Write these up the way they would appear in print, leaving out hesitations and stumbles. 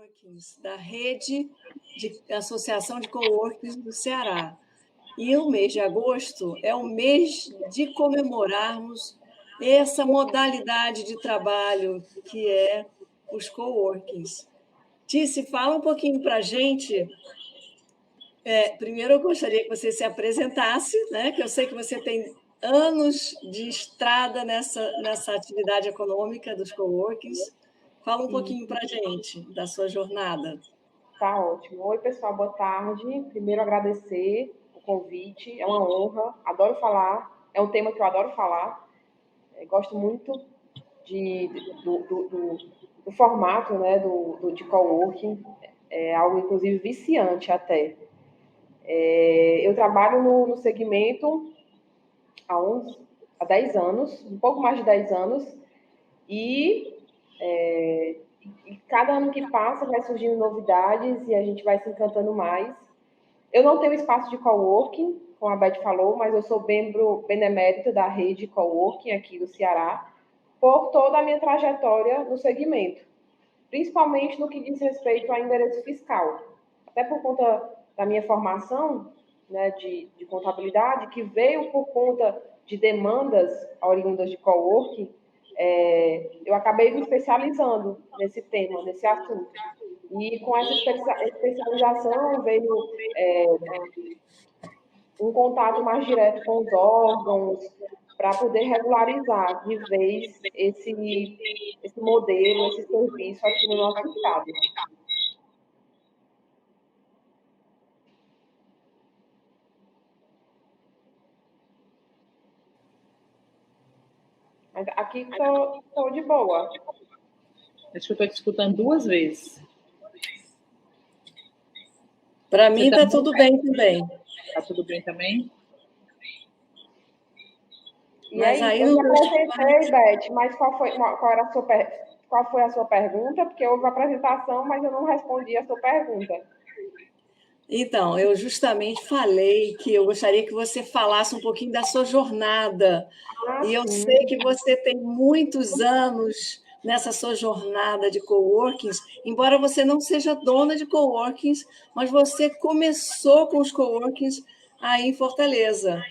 coworkings, da rede de Associação de Coworkings do Ceará. E o mês de agosto é o mês de comemorarmos essa modalidade de trabalho que é os coworkings. Tice, fala um pouquinho para a gente. Primeiro, eu gostaria que você se apresentasse, né? Que eu sei que você tem anos de estrada nessa atividade econômica dos coworkings. Fala um pouquinho para a gente da sua jornada. Tá ótimo. Oi, pessoal, boa tarde. Primeiro, agradecer o convite, é uma honra, adoro falar, é um tema que eu adoro falar. Gosto muito do formato, né, de coworking, é algo, inclusive, viciante até. Eu trabalho no segmento há 10 anos, um pouco mais de 10 anos, e cada ano que passa vai surgindo novidades e a gente vai se encantando mais. Eu não tenho espaço de coworking, como a Beth falou, mas eu sou membro benemérito da rede coworking aqui do Ceará, por toda a minha trajetória no segmento, principalmente no que diz respeito a endereço fiscal. Até por conta da minha formação, né, de contabilidade, que veio por conta de demandas oriundas de coworking, eu acabei me especializando nesse tema, nesse assunto. E com essa especialização veio um contato mais direto com os órgãos para poder regularizar de vez esse modelo, esse serviço aqui no nosso estado. Mas aqui estou de boa. Acho que eu estou te escutando 2 vezes. Para mim está tudo bem também. Está tudo bem também? Mas aí eu me apresentei, Beth, mas qual foi a sua pergunta? Porque houve a apresentação, mas eu não respondi a sua pergunta. Então, eu justamente falei que eu gostaria que você falasse um pouquinho da sua jornada. E eu sei que você tem muitos anos nessa sua jornada de coworkings, embora você não seja dona de coworkings, mas você começou com os coworkings aí em Fortaleza.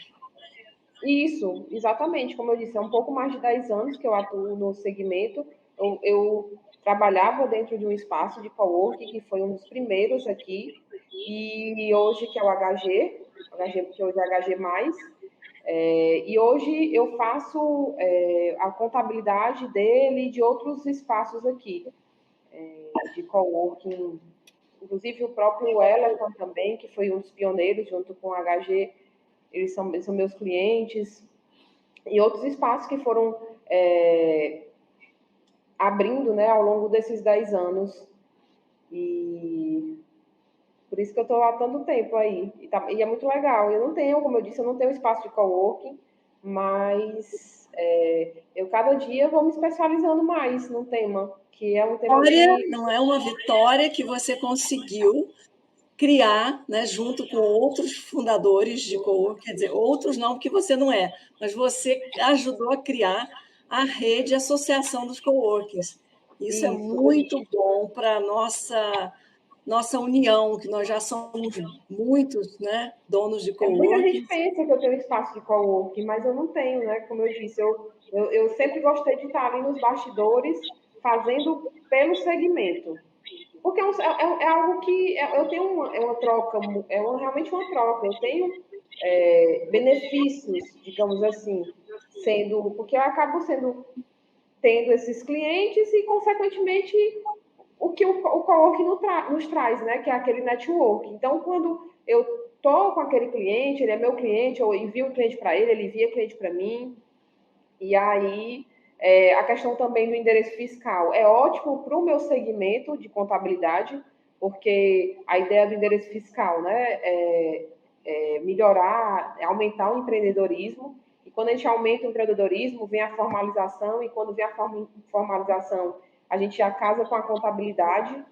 Isso, exatamente. Como eu disse, é um pouco mais de 10 anos que eu atuo no segmento. Eu trabalhava dentro de um espaço de coworking, que foi um dos primeiros aqui, e hoje que é o HG, que hoje é HG+, e hoje eu faço a contabilidade dele e de outros espaços aqui, de coworking, inclusive o próprio Wellington também, que foi um dos pioneiros junto com o HG, eles são meus clientes, e outros espaços que foram abrindo, né, ao longo desses 10 anos. E por isso que eu estou há tanto tempo aí. E é muito legal. Eu não tenho, como eu disse, eu não tenho espaço de coworking, mas eu cada dia vou me especializando mais no tema, que é um tema que... Não é uma vitória que você conseguiu criar, né, junto com outros fundadores de coworking, quer dizer, outros não, porque você não é, mas você ajudou a criar a rede Associação dos Coworkings. Isso é muito bom para a nossa união, que nós já somos muitos, né, donos de coworking. Muita gente pensa que eu tenho espaço de coworking, mas eu não tenho, né? Como eu disse, eu sempre gostei de estar ali nos bastidores, fazendo pelo segmento. Porque é algo que eu tenho uma troca, realmente uma troca. Eu tenho benefícios, digamos assim, porque eu acabo tendo esses clientes e, consequentemente, o que o coworking nos traz, né? Que é aquele network. Então, quando eu estou com aquele cliente, ele é meu cliente, eu envio o cliente para ele envia cliente para mim. E aí, a questão também do endereço fiscal é ótimo para o meu segmento de contabilidade, porque a ideia do endereço fiscal, né, melhorar, aumentar o empreendedorismo. E quando a gente aumenta o empreendedorismo, vem a formalização, e quando vem a formalização, a gente já casa com a contabilidade,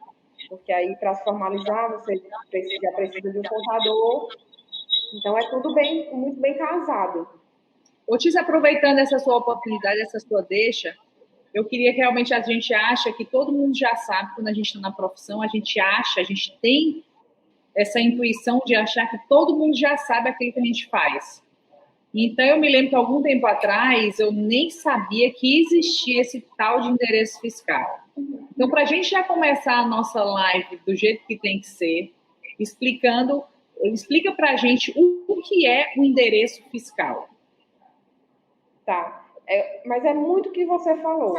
porque aí, para se formalizar, você já precisa de um contador. Então, é tudo muito bem casado. Otis, aproveitando essa sua oportunidade, essa sua deixa, Eu queria que realmente a gente acha que todo mundo já sabe, quando a gente está na profissão, a gente tem essa intuição de achar que todo mundo já sabe aquilo que a gente faz. Então, eu me lembro que algum tempo atrás eu nem sabia que existia esse tal de endereço fiscal. Então, para a gente já começar a nossa live do jeito que tem que ser, explica para a gente o que é o endereço fiscal. Tá. Mas é muito o que você falou.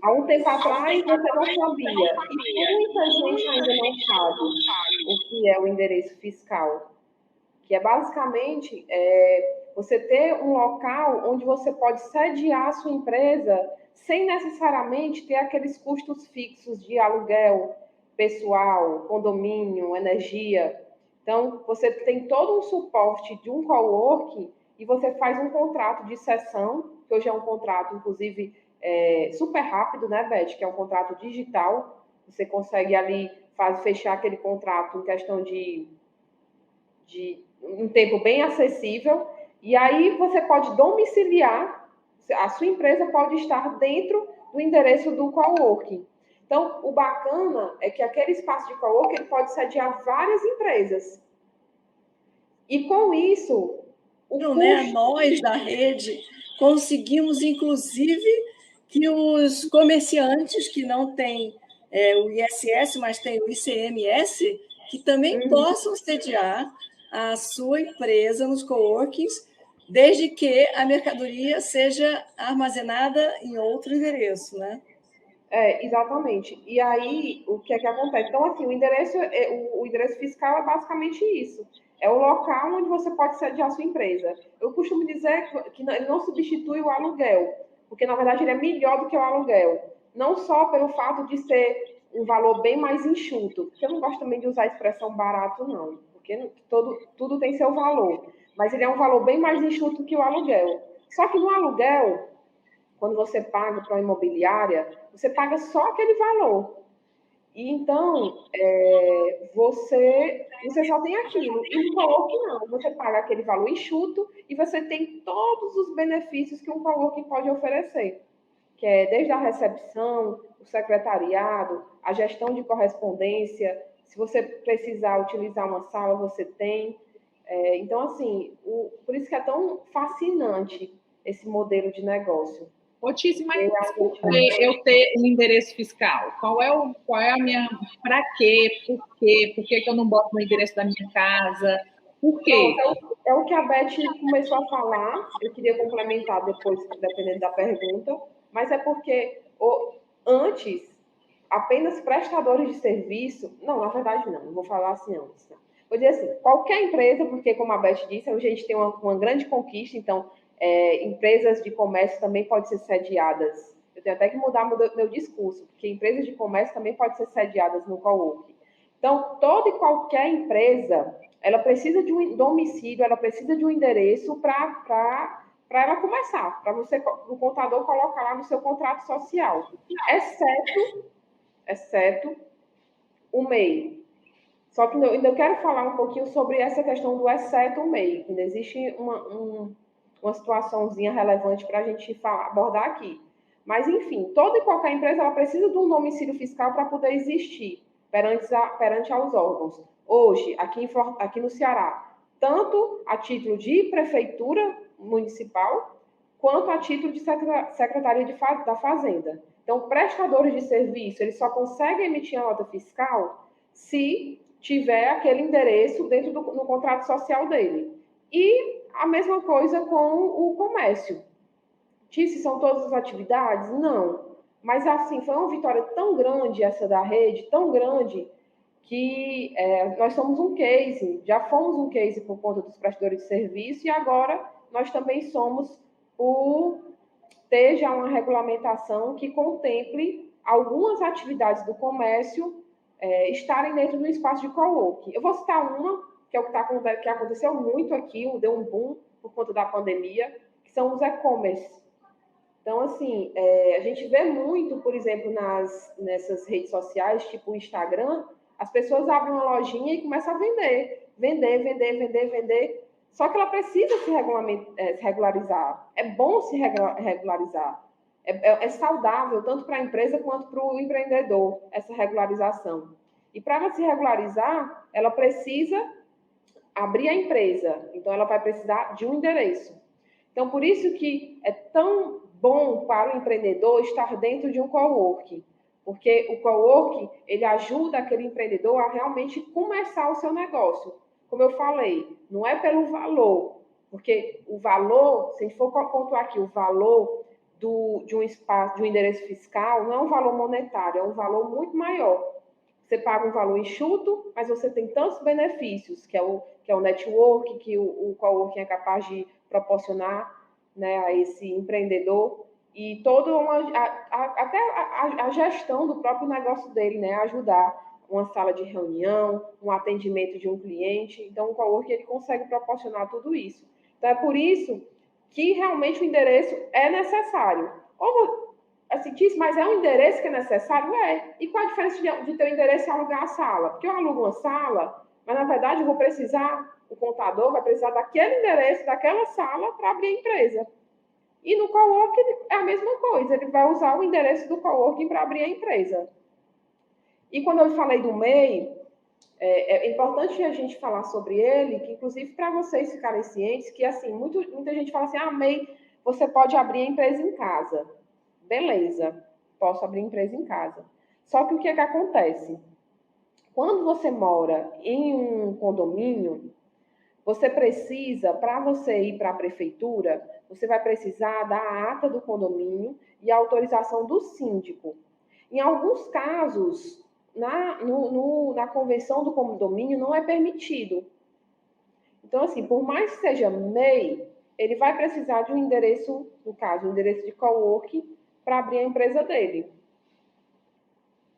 Há um tempo atrás você não sabia. E muita gente ainda não sabe o que é o endereço fiscal. Que é basicamente você ter um local onde você pode sediar a sua empresa sem necessariamente ter aqueles custos fixos de aluguel, pessoal, condomínio, energia. Então, você tem todo um suporte de um coworking e você faz um contrato de cessão, que hoje é um contrato, inclusive, super rápido, né, Beth? Que é um contrato digital. Você consegue ali fechar aquele contrato em questão de um tempo bem acessível, e aí você pode domiciliar, a sua empresa pode estar dentro do endereço do coworking. Então, o bacana é que aquele espaço de coworking ele pode sediar várias empresas. E com isso, Então, né, nós da rede conseguimos, inclusive, que os comerciantes que não têm o ISS, mas têm o ICMS, que também possam sediar a sua empresa nos coworkings, desde que a mercadoria seja armazenada em outro endereço, né? Exatamente. E aí, o que é que acontece? Então, assim, o endereço fiscal é basicamente isso. É o local onde você pode sediar a sua empresa. Eu costumo dizer que ele não substitui o aluguel, porque, na verdade, ele é melhor do que o aluguel. Não só pelo fato de ser um valor bem mais enxuto, porque eu não gosto também de usar a expressão barato, não, porque tudo tem seu valor. Mas ele é um valor bem mais enxuto que o aluguel. Só que no aluguel, quando você paga para uma imobiliária, você paga só aquele valor. E então, você só tem aquilo. E no coworking não, você paga aquele valor enxuto e você tem todos os benefícios que um coworking pode oferecer, que é desde a recepção, o secretariado, a gestão de correspondência. Se você precisar utilizar uma sala, você tem. Então, assim, por isso que é tão fascinante esse modelo de negócio. Otíssimo, mas por que eu ter um endereço fiscal? Qual é a minha... Para quê? Por quê? Por que eu não boto no endereço da minha casa? Por quê? É o que a Beth começou a falar. Eu queria complementar depois, dependendo da pergunta. Mas é porque antes, apenas prestadores de serviço... Não, na verdade, não vou falar assim antes. Não. Vou dizer assim, qualquer empresa, porque, como a Beth disse, a gente tem uma grande conquista, então... empresas de comércio também podem ser sediadas. Eu tenho até que mudar meu discurso, porque empresas de comércio também podem ser sediadas no coworking. Então, toda e qualquer empresa, ela precisa de um domicílio, ela precisa de um endereço para ela começar, para o contador colocar lá no seu contrato social, exceto o MEI. Só que eu ainda quero falar um pouquinho sobre essa questão do exceto o MEI, ainda existe uma situaçãozinha relevante para a gente abordar aqui. Mas, enfim, toda e qualquer empresa ela precisa de um domicílio fiscal para poder existir perante aos órgãos. Hoje, aqui no Ceará, tanto a título de prefeitura municipal, quanto a título de Secretaria da Fazenda. Então, prestadores de serviço, eles só conseguem emitir a nota fiscal se tiver aquele endereço dentro no contrato social dele. E a mesma coisa com o comércio. Tice, são todas as atividades? Não. Mas, assim, foi uma vitória tão grande essa da rede, tão grande, que nós somos um case, já fomos um case por conta dos prestadores de serviço, e agora nós também somos ter já uma regulamentação que contemple algumas atividades do comércio estarem dentro do espaço de coworking. Eu vou citar uma, que é o que aconteceu muito aqui, deu um boom por conta da pandemia, que são os e-commerce. Então, assim, a gente vê muito, por exemplo, nessas redes sociais, tipo o Instagram, as pessoas abrem uma lojinha e começam a vender. Só que ela precisa se regularizar. É bom se regularizar. É saudável tanto para a empresa quanto para o empreendedor, essa regularização. E para ela se regularizar, ela precisa abrir a empresa. Então, ela vai precisar de um endereço. Então, por isso que é tão bom para o empreendedor estar dentro de um coworking, porque o coworking, ele ajuda aquele empreendedor a realmente começar o seu negócio. Como eu falei, não é pelo valor, porque o valor, se a gente for pontuar aqui, o valor de um espaço, de um endereço fiscal, não é um valor monetário, é um valor muito maior. Você paga um valor enxuto, mas você tem tantos benefícios, que é o network, que o coworking é capaz de proporcionar, né, a esse empreendedor, e toda até a gestão do próprio negócio dele, né, ajudar uma sala de reunião, um atendimento de um cliente. Então, o coworking ele consegue proporcionar tudo isso. Então, é por isso que realmente o endereço é necessário. Ou, assim, mas é um endereço que é necessário? É. E qual a diferença de ter o endereço e alugar a sala? Porque eu alugo uma sala, mas, na verdade, eu vou precisar, o contador vai precisar daquele endereço, daquela sala, para abrir a empresa. E no coworking é a mesma coisa, ele vai usar o endereço do coworking para abrir a empresa. E quando eu falei do MEI, é importante a gente falar sobre ele, que inclusive para vocês ficarem cientes, que assim, muita gente fala assim, MEI, você pode abrir a empresa em casa. Beleza, posso abrir a empresa em casa. Só que o que é que acontece? Quando você mora em um condomínio, você precisa, para você ir para a prefeitura, você vai precisar da ata do condomínio e a autorização do síndico. Em alguns casos, na convenção do condomínio não é permitido. Então, assim, por mais que seja MEI, ele vai precisar de um endereço, no caso, um endereço de coworking, para abrir a empresa dele.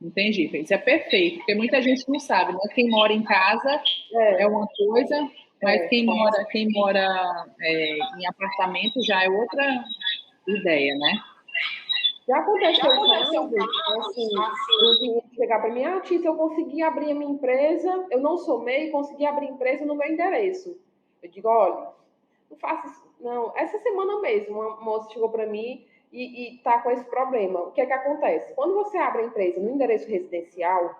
Entendi, isso é perfeito, porque muita gente não sabe, né? Quem mora em casa é uma coisa, mas quem mora em apartamento já é outra ideia, né? Já aconteceu assim, do cliente chegar para mim, Tícia, eu consegui abrir a minha empresa, eu não sou MEI, consegui abrir a empresa no meu endereço. Eu digo, olha, não faça isso, não. Essa semana mesmo, uma moça chegou para mim e está com esse problema. O que é que acontece? Quando você abre a empresa no endereço residencial,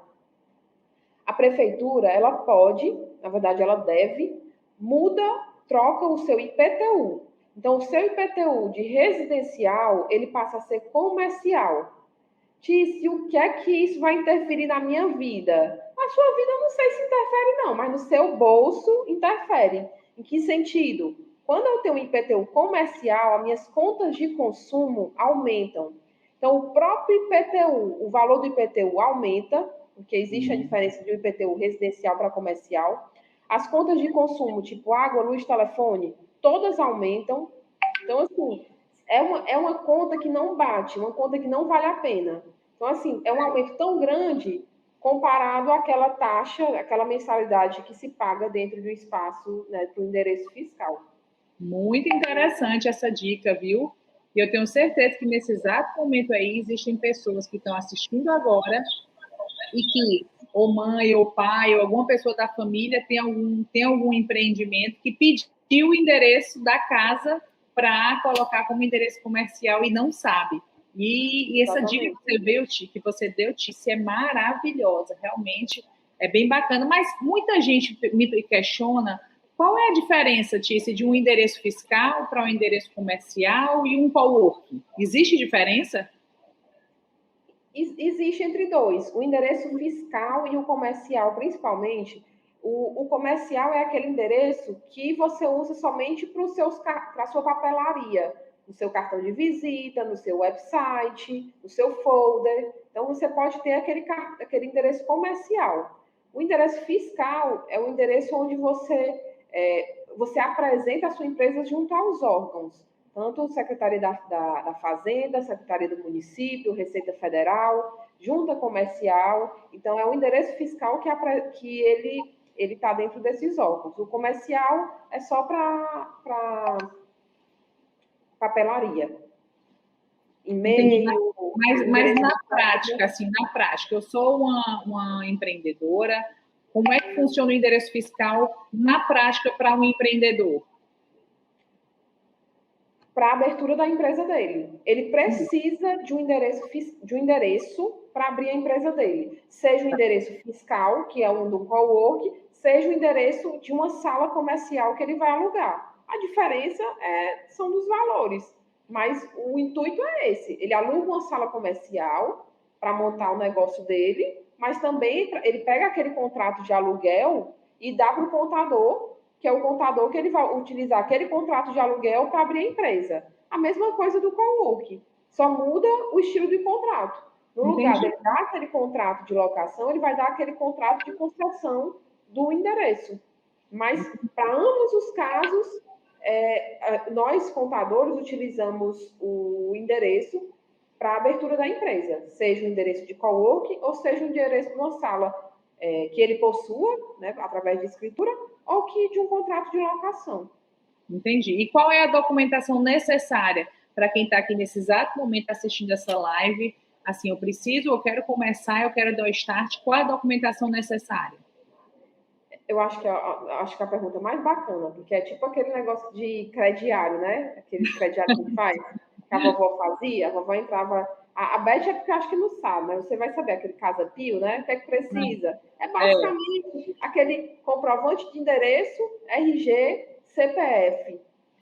a prefeitura, ela pode, na verdade, ela deve, troca o seu IPTU. Então, o seu IPTU de residencial, ele passa a ser comercial. Tícia, o que é que isso vai interferir na minha vida? Na sua vida, eu não sei se interfere, não, mas no seu bolso interfere. Em que sentido? Quando eu tenho um IPTU comercial, as minhas contas de consumo aumentam. Então, o próprio IPTU, o valor do IPTU aumenta, porque existe a diferença de um IPTU residencial para comercial. As contas de consumo, tipo água, luz, telefone, todas aumentam. Então, assim, é uma conta que não bate, uma conta que não vale a pena. Então, assim, é um aumento tão grande comparado àquela taxa, aquela mensalidade que se paga dentro do espaço, né, do endereço fiscal. Muito interessante essa dica, viu? E eu tenho certeza que nesse exato momento aí existem pessoas que estão assistindo agora e que ou mãe ou pai ou alguma pessoa da família tem algum empreendimento que pediu o endereço da casa para colocar como endereço comercial e não sabe. E essa dica que você deu, Tícia, é maravilhosa, realmente é bem bacana, mas muita gente me questiona qual é a diferença, Tícia, de um endereço fiscal para um endereço comercial e um coworking? Existe diferença? Existe entre dois, o endereço fiscal e o comercial, principalmente. O comercial é aquele endereço que você usa somente para a sua papelaria, no seu cartão de visita, no seu website, no seu folder. Então, você pode ter aquele endereço comercial. O endereço fiscal é o endereço onde você apresenta a sua empresa junto aos órgãos, tanto Secretaria da Fazenda, Secretaria do Município, Receita Federal, Junta Comercial. Então, é o endereço fiscal que ele está dentro desses órgãos. O comercial é só para papelaria. E-mail. Mas na prática, eu sou uma empreendedora. Como é que funciona o endereço fiscal na prática para um empreendedor? para a abertura da empresa dele. Ele precisa de um endereço para abrir a empresa dele, seja o endereço fiscal, que é um do cowork, seja o endereço de uma sala comercial que ele vai alugar. A diferença são dos valores, mas o intuito é esse. Ele aluga uma sala comercial para montar o negócio dele, mas também ele pega aquele contrato de aluguel e dá para o contador, que é o contador que ele vai utilizar aquele contrato de aluguel para abrir a empresa. A mesma coisa do cowork, só muda o estilo de contrato. No lugar de dar aquele contrato de locação, ele vai dar aquele contrato de concessão do endereço. Mas, para ambos os casos, nós, contadores, utilizamos o endereço para a abertura da empresa, seja o endereço de coworking ou seja o endereço de uma sala que ele possua, né, através de escritura, ou que de um contrato de locação. Entendi. E qual é a documentação necessária para quem está aqui nesse exato momento assistindo essa live? Assim, eu quero começar, eu quero dar o start. Qual é a documentação necessária? Eu acho que a pergunta mais bacana, porque é tipo aquele negócio de crediário, né? Aquele crediário que faz, que a vovó fazia, a vovó entrava. A Beth é porque eu acho que não sabe, mas você vai saber, aquele Casa Pio, né? O que é que precisa? É basicamente aquele comprovante de endereço, RG, CPF.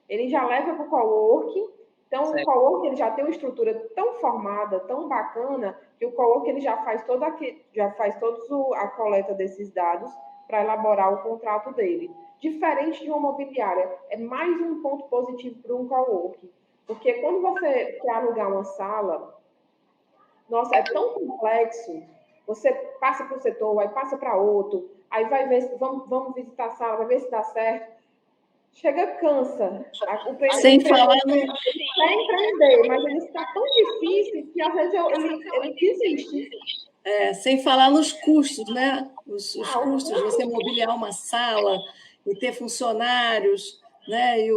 Ele já leva para o coworking. Então, certo. O coworking ele já tem uma estrutura tão formada, tão bacana, que o coworking ele já faz toda a coleta desses dados para elaborar o contrato dele. Diferente de uma imobiliária, é mais um ponto positivo para um coworking. Porque quando você quer alugar uma sala, nossa, é tão complexo. Você passa para um setor, aí passa para outro, aí vai ver, vamos visitar a sala, vai ver se dá certo. Chega, cansa. Sem falar no... Ele quer empreender, mas ele está tão difícil que às vezes ele desiste. Sem falar nos custos, né? Os custos de você mobiliar uma sala e ter funcionários, né? E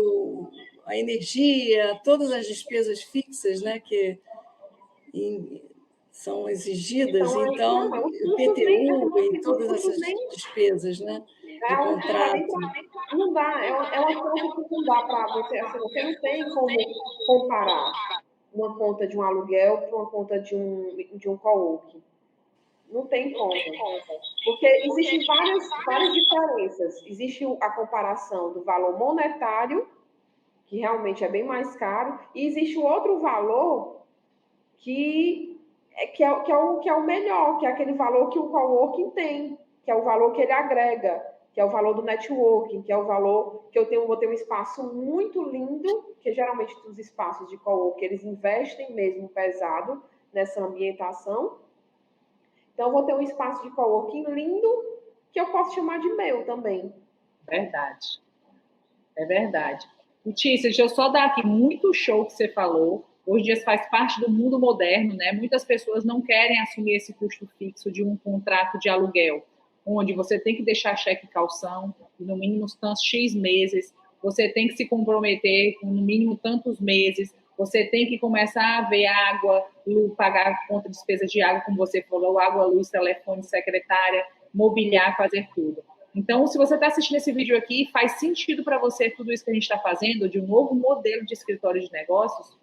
a energia, todas as despesas fixas, né? Que são exigidas, então, o PTU e todas essas despesas, né? De contrato. Não dá, é uma conta que não dá para você, assim, você não tem como comparar uma conta de um aluguel com uma conta de um coworking. Não tem como. Porque existem várias diferenças. Existe a comparação do valor monetário, que realmente é bem mais caro, e existe o outro valor que é o melhor, que é aquele valor que o coworking tem, que é o valor que ele agrega, que é o valor do networking, que é o valor que vou ter um espaço muito lindo, que geralmente os espaços de coworking, eles investem mesmo pesado nessa ambientação. Então, eu vou ter um espaço de coworking lindo, que eu posso chamar de meu também. Verdade. É verdade. Letícia, deixa eu só dar aqui muito show que você falou. Hoje em dia faz parte do mundo moderno, né? Muitas pessoas não querem assumir esse custo fixo de um contrato de aluguel, onde você tem que deixar cheque calção, no mínimo tantos X meses, você tem que se comprometer com no mínimo tantos meses, você tem que começar a ver água, pagar conta de despesas de água, como você falou, água, luz, telefone, secretária, mobiliar, fazer tudo. Então, se você está assistindo esse vídeo aqui, faz sentido para você tudo isso que a gente está fazendo, de um novo modelo de escritório de negócios,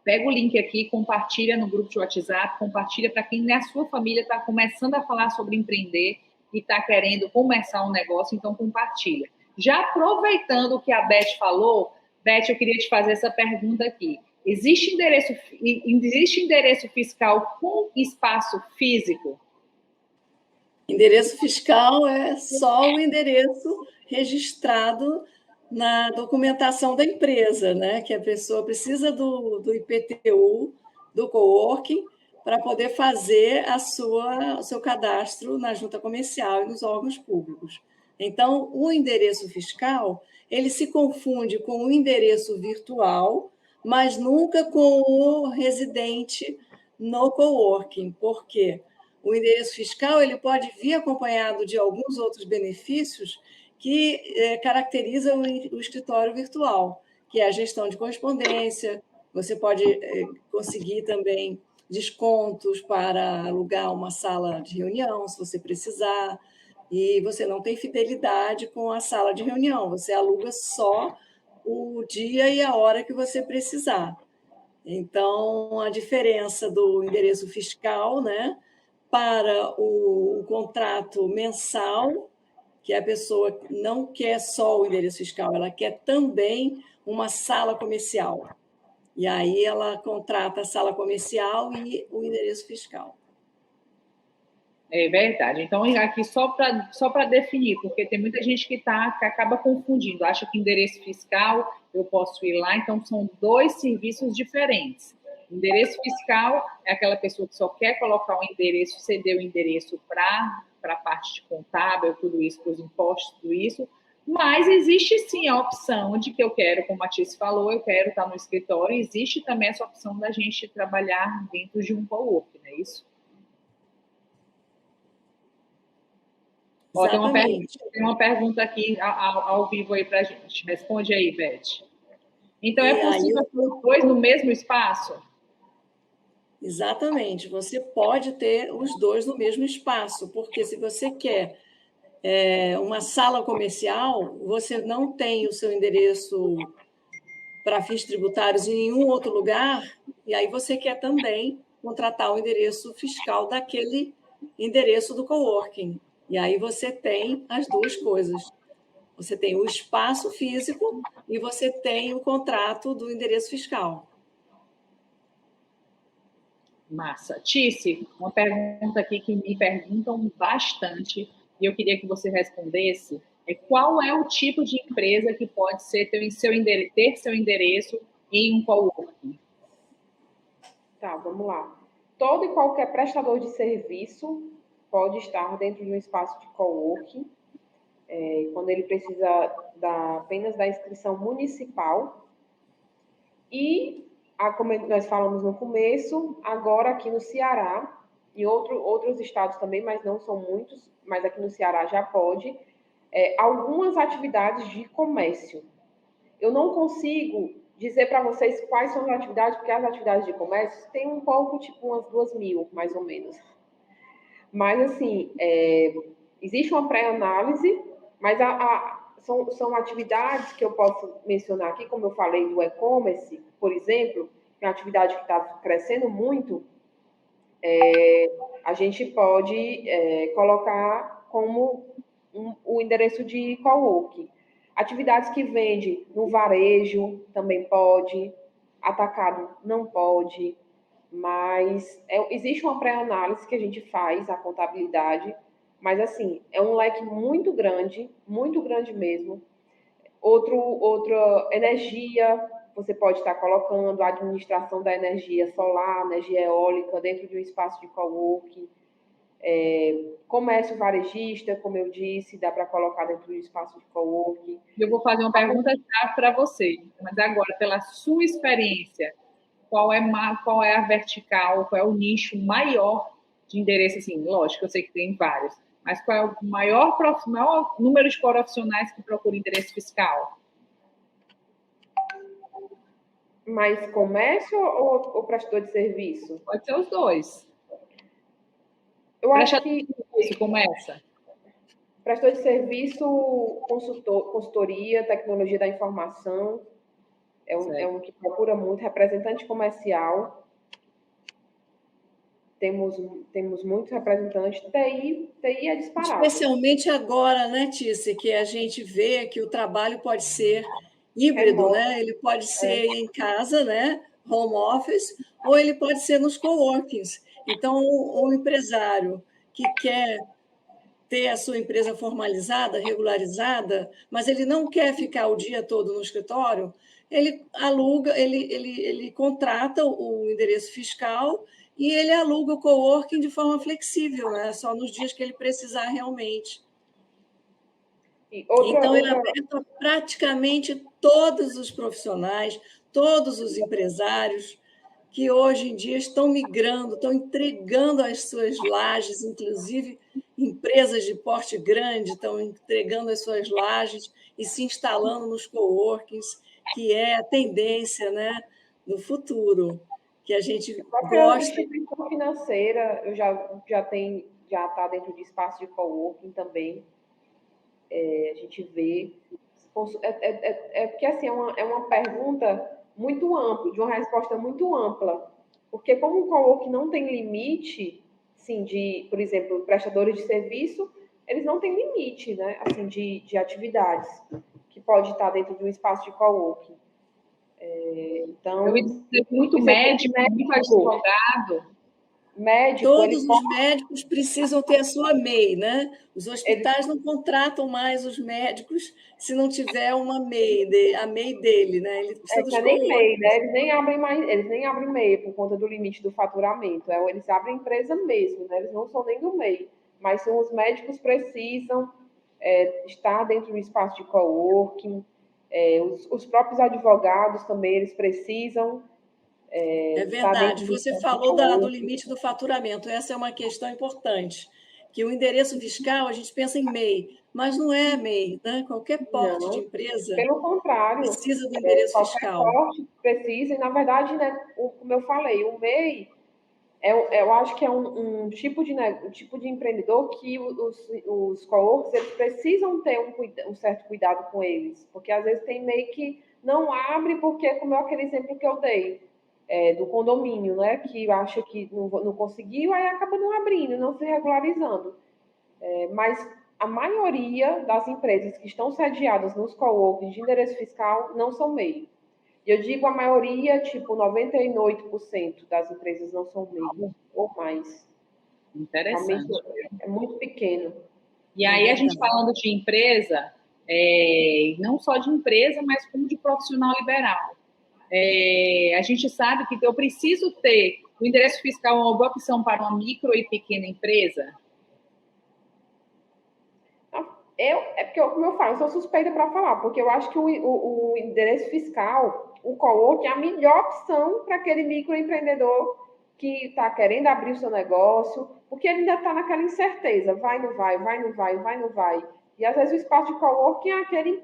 pega o link aqui, compartilha no grupo de WhatsApp, compartilha para quem na sua família está começando a falar sobre empreender e está querendo começar um negócio, então compartilha. Já aproveitando o que a Beth falou, Beth, eu queria te fazer essa pergunta aqui. Existe endereço fiscal com espaço físico? Endereço fiscal é só o endereço registrado na documentação da empresa, né? Que a pessoa precisa do IPTU, do coworking, para poder fazer o seu cadastro na junta comercial e nos órgãos públicos. Então, o endereço fiscal, ele se confunde com o endereço virtual, mas nunca com o residente no coworking. Por quê? O endereço fiscal ele pode vir acompanhado de alguns outros benefícios que caracterizam o escritório virtual, que é a gestão de correspondência. Você pode conseguir também descontos para alugar uma sala de reunião, se você precisar, e você não tem fidelidade com a sala de reunião, você aluga só o dia e a hora que você precisar. Então, a diferença do endereço fiscal, né, para o contrato mensal, que a pessoa não quer só o endereço fiscal, ela quer também uma sala comercial. E aí ela contrata a sala comercial e o endereço fiscal. É verdade. Então, aqui só para definir, porque tem muita gente que acaba confundindo, acha que endereço fiscal eu posso ir lá, então são dois serviços diferentes. Endereço fiscal é aquela pessoa que só quer colocar o endereço, ceder o endereço para a parte de contábil, tudo isso, para os impostos, tudo isso. Mas existe sim a opção de que eu quero, como a Tice falou, eu quero estar no escritório, existe também essa opção da gente trabalhar dentro de um coworking, não é isso? Ó, Exatamente. tem uma pergunta aqui ao vivo aí para a gente. Responde aí, Beth. Então, é E aí, possível ter os dois no mesmo espaço? exatamente, você pode ter os dois no mesmo espaço, porque se você quer uma sala comercial, você não tem o seu endereço para fins tributários em nenhum outro lugar, e aí você quer também contratar o endereço fiscal daquele endereço do coworking. E aí você tem as duas coisas. Você tem o espaço físico e você tem o contrato do endereço fiscal. Massa. Tice, uma pergunta aqui que me perguntam bastante e eu queria que você respondesse é qual é o tipo de empresa que pode ter seu endereço em um coworking? Tá, vamos lá. Todo e qualquer prestador de serviço pode estar dentro de um espaço de coworking, quando ele precisa apenas da inscrição municipal. E, como nós falamos no começo, agora aqui no Ceará, e outros estados também, mas não são muitos, mas aqui no Ceará já pode, algumas atividades de comércio. Eu não consigo dizer para vocês quais são as atividades, porque as atividades de comércio têm um pouco, tipo umas 2.000, mais ou menos. Mas, assim, existe uma pré-análise, mas são atividades que eu posso mencionar aqui, como eu falei do e-commerce, por exemplo, que é uma atividade que está crescendo muito, a gente pode colocar como o endereço de coworking. Atividades que vende no varejo também pode, atacado não pode, mas existe uma pré-análise que a gente faz, a contabilidade, mas assim, é um leque muito grande mesmo. Outra energia, você pode estar colocando a administração da energia solar, energia eólica dentro de um espaço de coworking. Comércio varejista, como eu disse, dá para colocar dentro do espaço de coworking. Eu vou fazer uma pergunta chave para você, mas agora, pela sua experiência, qual é a vertical, qual é o nicho maior de endereço? Assim, lógico, eu sei que tem vários, mas qual é o maior número de profissionais que procuram endereço fiscal? Mais comércio ou prestador de serviço? Pode ser os dois. Eu acho que isso começa. Prestador de serviço, consultoria, tecnologia da informação, é um que procura muito, representante comercial, temos muitos representantes, TI é disparado. Especialmente agora, né, Tícia, que a gente vê que o trabalho pode ser híbrido, né? Ele pode ser em casa, né, home office, ou ele pode ser nos coworkings. Então, o empresário que quer ter a sua empresa formalizada, regularizada, mas ele não quer ficar o dia todo no escritório, ele aluga, ele contrata o endereço fiscal e ele aluga o coworking de forma flexível, né? Só nos dias que ele precisar realmente. Então, ele aberto a praticamente todos os profissionais, todos os empresários que hoje em dia estão migrando, estão entregando as suas lajes, inclusive empresas de porte grande estão entregando as suas lajes e se instalando nos coworkings, que é a tendência, né, do futuro, que a gente A gosta. instituição financeira já está dentro de espaço de coworking também. A gente vê Porque assim, é uma pergunta muito ampla, de uma resposta muito ampla. Porque como o coworking não tem limite, assim, por exemplo, prestadores de serviço, eles não têm limite, né, assim, de atividades que pode estar dentro de um espaço de coworking. Então, Eu ia dizer muito por exemplo, médico, muito advogado. ele Todos os pode, médicos precisam ter a sua MEI, né? Os hospitais não contratam mais os médicos se não tiver uma MEI, a MEI dele, né? Ele precisa que dos é nem MEI, né? coworkers. Eles nem abrem MEI por conta do limite do faturamento. Eles abrem empresa mesmo, né? Eles não são nem do MEI. Mas os médicos precisam estar dentro do espaço de coworking. Os próprios advogados também, eles precisam É estar dentro verdade. do Você espaço de falou do coworking. limite do faturamento. Essa é uma questão importante. Que o endereço fiscal, a gente pensa em MEI, mas não é MEI, né? Qualquer porte de Não, empresa pelo contrário, precisa do endereço qualquer fiscal. porte precisa, e na verdade, né, como eu falei, o MEI eu acho que é um tipo de empreendedor que os coworkers eles precisam ter um certo cuidado com eles, porque às vezes tem MEI que não abre porque, como é aquele exemplo que eu dei, do condomínio, né, que acha que não conseguiu, aí acaba não abrindo, não se regularizando. Mas a maioria das empresas que estão sediadas nos coworkings de endereço fiscal não são MEI. E eu digo a maioria, tipo 98% das empresas não são MEI, ou mais. Realmente Interessante. é muito pequeno. E É aí, a gente verdade. falando de empresa, não só de empresa, mas como de profissional liberal. A gente sabe que eu preciso ter o endereço fiscal uma boa opção para uma micro e pequena empresa. Porque, como eu falo, eu sou suspeita para falar, porque eu acho que o endereço fiscal, o coworking, é a melhor opção para aquele microempreendedor que está querendo abrir o seu negócio, porque ele ainda está naquela incerteza, vai, não vai, vai, não vai, vai, não vai. E às vezes o espaço de coworking é aquele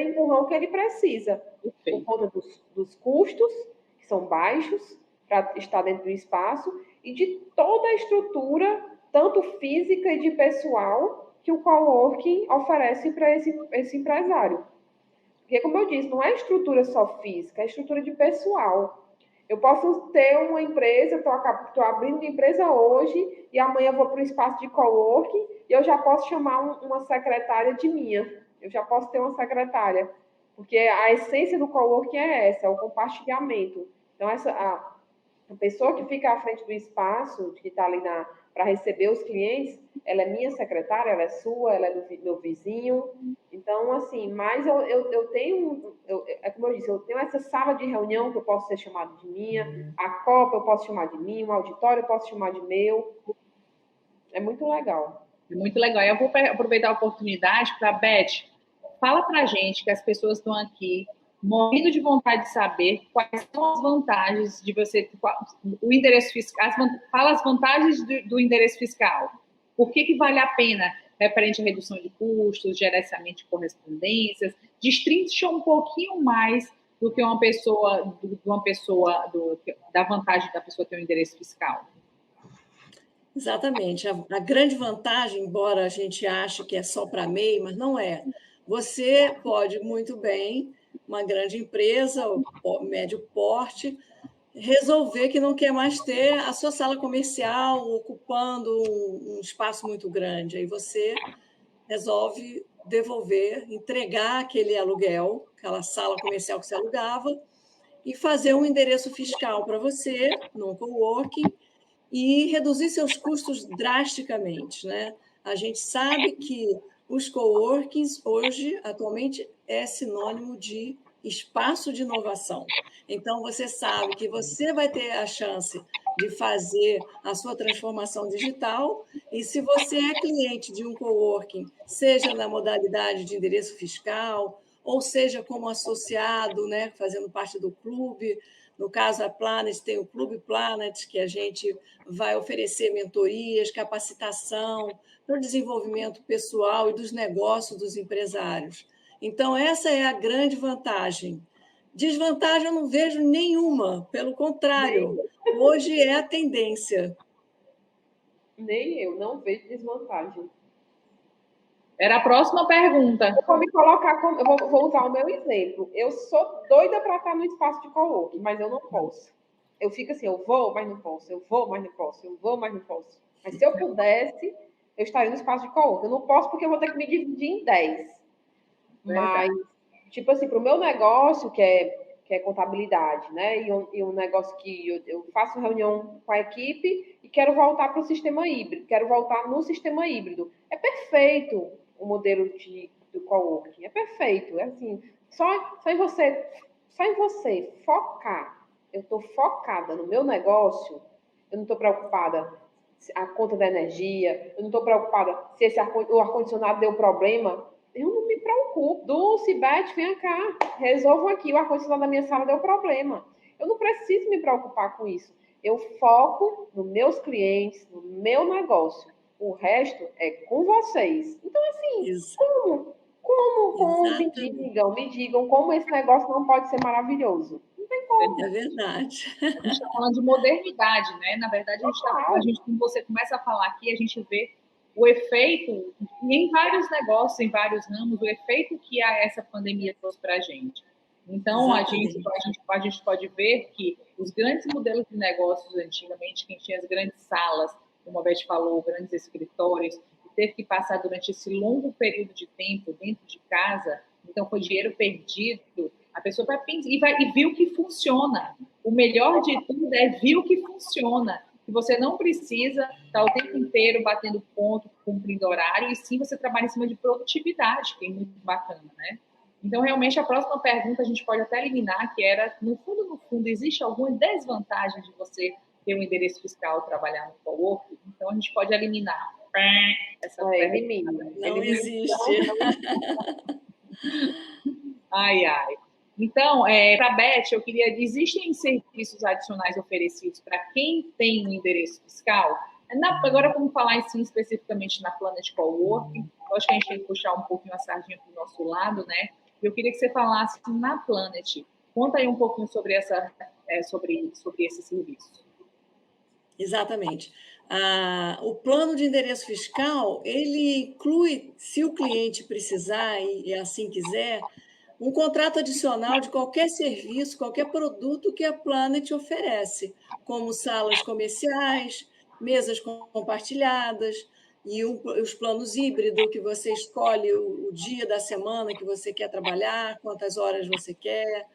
empurrão que ele precisa, por Perfeito. conta dos custos, que são baixos, para estar dentro do espaço, e de toda a estrutura, tanto física e de pessoal, que o coworking oferece para esse empresário. Porque, como eu disse, não é estrutura só física, é estrutura de pessoal. Eu posso ter uma empresa, estou abrindo uma empresa hoje e amanhã vou para um espaço de coworking e eu já posso chamar uma secretária de minha. Eu já posso ter uma secretária. Porque a essência do coworking é essa, é o compartilhamento. Então, a pessoa que fica à frente do espaço, que está ali para receber os clientes, ela é minha secretária, ela é sua, ela é do meu vizinho. Então, assim, mas eu tenho, é como eu disse, eu tenho essa sala de reunião que eu posso ser chamado de minha, a copa eu posso chamar de mim, o auditório eu posso chamar de meu. É muito legal. É muito legal. Eu vou aproveitar a oportunidade para, Beth, fala para a gente que as pessoas estão aqui morrendo de vontade de saber quais são as vantagens de você o endereço fiscal. Fala as vantagens do endereço fiscal. Por que vale a pena referente à redução de custos, gerenciamento de correspondências? Destrincha um pouquinho mais do que da vantagem da pessoa ter um endereço fiscal. Exatamente. A grande vantagem, embora a gente ache que é só para MEI, mas não é. Você pode muito bem, uma grande empresa, médio porte, resolver que não quer mais ter a sua sala comercial ocupando um espaço muito grande. Aí você resolve devolver, entregar aquele aluguel, aquela sala comercial que você alugava, e fazer um endereço fiscal para você, no coworking, e reduzir seus custos drasticamente, né? A gente sabe que os coworkings hoje, atualmente, é sinônimo de espaço de inovação. Então, você sabe que você vai ter a chance de fazer a sua transformação digital, e se você é cliente de um coworking, seja na modalidade de endereço fiscal, ou seja como associado, né, fazendo parte do clube. No caso, a Planet tem o Clube Planet, que a gente vai oferecer mentorias, capacitação para o desenvolvimento pessoal e dos negócios dos empresários. Então, essa é a grande vantagem. Desvantagem eu não vejo nenhuma, pelo contrário, hoje é a tendência. Nem eu, não vejo desvantagem. Era a próxima pergunta. Eu vou me colocar como, vou usar o meu exemplo. Eu sou doida para estar no espaço de coworking, mas eu não posso. Eu fico assim, eu vou, mas não posso, eu vou, mas não posso, eu vou, mas não posso. Mas se eu pudesse, eu estaria no espaço de coworking. Eu não posso porque eu vou ter que me dividir em 10. Mas, tipo assim, para o meu negócio, que é contabilidade, né? E um negócio que eu faço reunião com a equipe e quero voltar para o sistema híbrido, quero voltar no sistema híbrido. É perfeito o modelo do coworking, é perfeito. É assim, só em você focar. Eu estou focada no meu negócio, eu não estou preocupada a conta da energia, eu não estou preocupada se o ar-condicionado deu problema, eu não me preocupo. Dulce, Beth, vem cá, resolvam aqui, o ar-condicionado da minha sala deu problema. Eu não preciso me preocupar com isso. Eu foco nos meus clientes, no meu negócio. O resto é com vocês. Então, assim, Isso. como me digam como esse negócio não pode ser maravilhoso. Não tem como. É verdade. A gente está falando de modernidade, né? Na verdade, quando você começa a falar aqui, a gente vê o efeito, em vários negócios, em vários ramos, o efeito que essa pandemia trouxe para a gente. Então, a gente pode ver que os grandes modelos de negócios antigamente, quem tinha as grandes salas, como a Beth falou, grandes escritórios, teve que passar durante esse longo período de tempo dentro de casa, então foi dinheiro perdido, a pessoa vai pensar e viu que funciona. O melhor de tudo é viu que funciona. Que você não precisa estar o tempo inteiro batendo ponto, cumprindo horário, e sim você trabalha em cima de produtividade, que é muito bacana, né? Então, realmente, a próxima pergunta a gente pode até eliminar, que era, no fundo, existe alguma desvantagem de você ter um endereço fiscal e trabalhar no coworking? Então, a gente pode eliminar essa pergunta. Não existe. Ai, ai. Então, para a Beth, eu queria. Existem serviços adicionais oferecidos para quem tem um endereço fiscal? Agora, vamos falar assim, especificamente na Planet Coworking. Eu acho que a gente tem que puxar um pouquinho a sardinha para o nosso lado, né? Eu queria que você falasse na Planet. Conta aí um pouquinho sobre sobre esse serviço. Exatamente. O plano de endereço fiscal, ele inclui, se o cliente precisar e assim quiser, um contrato adicional de qualquer serviço, qualquer produto que a Planet oferece, como salas comerciais, mesas compartilhadas e os planos híbridos, que você escolhe o dia da semana que você quer trabalhar, quantas horas você quer,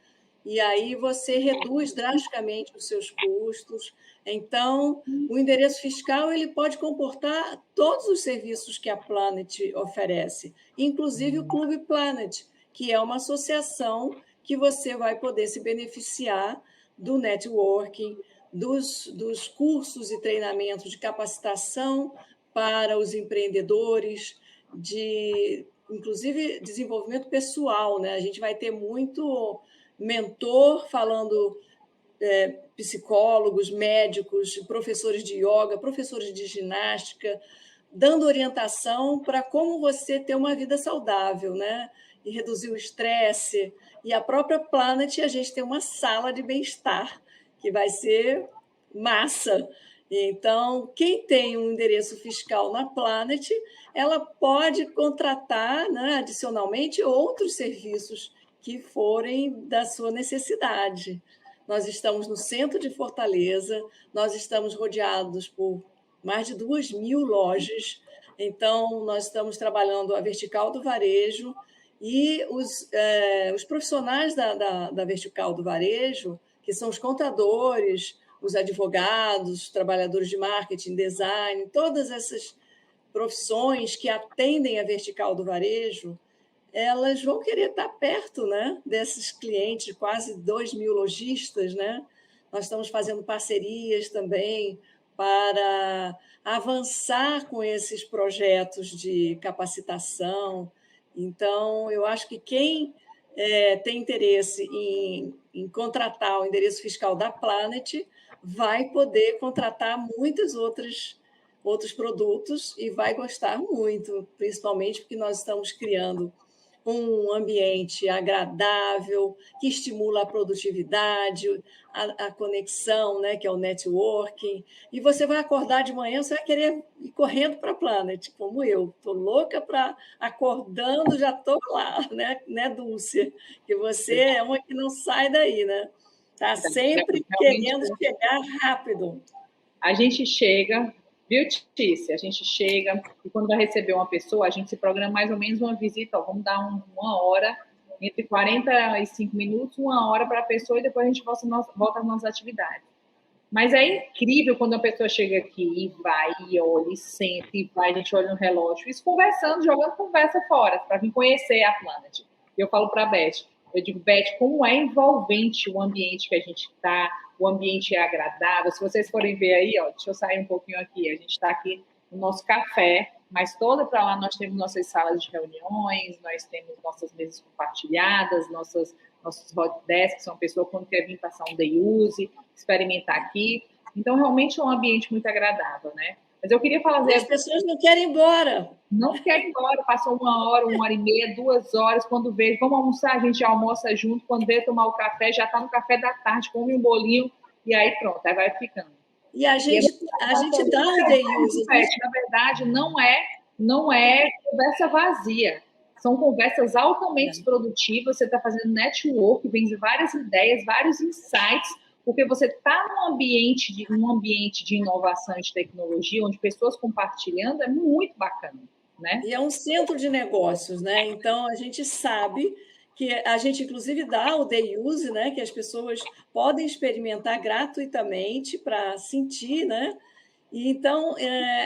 e aí você reduz drasticamente os seus custos. Então, o endereço fiscal ele pode comportar todos os serviços que a Planet oferece, inclusive o Clube Planet, que é uma associação que você vai poder se beneficiar do networking, dos cursos e treinamentos de capacitação para os empreendedores, inclusive desenvolvimento pessoal, né? A gente vai ter muito mentor falando, psicólogos, médicos, professores de yoga, professores de ginástica, dando orientação para como você ter uma vida saudável, né? E reduzir o estresse. E a própria Planet, a gente tem uma sala de bem-estar, que vai ser massa. Então, quem tem um endereço fiscal na Planet, ela pode contratar, né, adicionalmente outros serviços que forem da sua necessidade. Nós estamos no centro de Fortaleza, nós estamos rodeados por mais de 2.000 lojas, então nós estamos trabalhando a vertical do varejo e os profissionais da vertical do varejo, que são os contadores, os advogados, os trabalhadores de marketing, design, todas essas profissões que atendem a vertical do varejo, elas vão querer estar perto, né, desses clientes, quase 2.000 lojistas, né? Nós estamos fazendo parcerias também para avançar com esses projetos de capacitação. Então, eu acho que quem tem interesse em contratar o endereço fiscal da Planet vai poder contratar outros produtos e vai gostar muito, principalmente porque nós estamos criando um ambiente agradável, que estimula a produtividade, a conexão, né, que é o networking. E você vai acordar de manhã, você vai querer ir correndo para a Planet, como eu. Estou louca para acordando, já estou lá, né, Dulce? Que você é uma que não sai daí, né? Está sempre Realmente, querendo chegar rápido. a gente chega, viu, Tícia? A gente chega e quando vai receber uma pessoa, a gente se programa mais ou menos uma visita, ó, vamos dar uma hora, entre 45 minutos, uma hora para a pessoa e depois a gente volta às nossas atividades. Mas é incrível quando a pessoa chega aqui e vai, e olha, e senta, e vai, a gente olha no relógio, isso conversando, jogando conversa fora, para vir conhecer a Planet. Eu falo para a Beth, eu digo, Beth, como é envolvente o ambiente que a gente está, o ambiente é agradável. Se vocês forem ver aí, ó, deixa eu sair um pouquinho aqui, a gente está aqui no nosso café, mas toda para lá nós temos nossas salas de reuniões, nós temos nossas mesas compartilhadas, nossos hot desks, são pessoas quando quer vir passar um day use, experimentar aqui. Então, realmente é um ambiente muito agradável, né? Mas eu queria fazer... As pessoas não querem ir embora. Não quer ir embora, passou uma hora e meia, 2 horas, quando vejo, vamos almoçar, a gente almoça junto, quando vê tomar o café, já está no café da tarde, come um bolinho, e aí pronto, aí vai ficando. E a gente dá o day use. Na verdade, não é conversa vazia. São conversas altamente produtivas, você está fazendo network, vem várias ideias, vários insights, porque você está num ambiente de inovação e de tecnologia, onde pessoas compartilhando, é muito bacana, né? E é um centro de negócios, né? Então, a gente sabe que a gente, inclusive, dá o day use, né? Que as pessoas podem experimentar gratuitamente para sentir, né? E, então,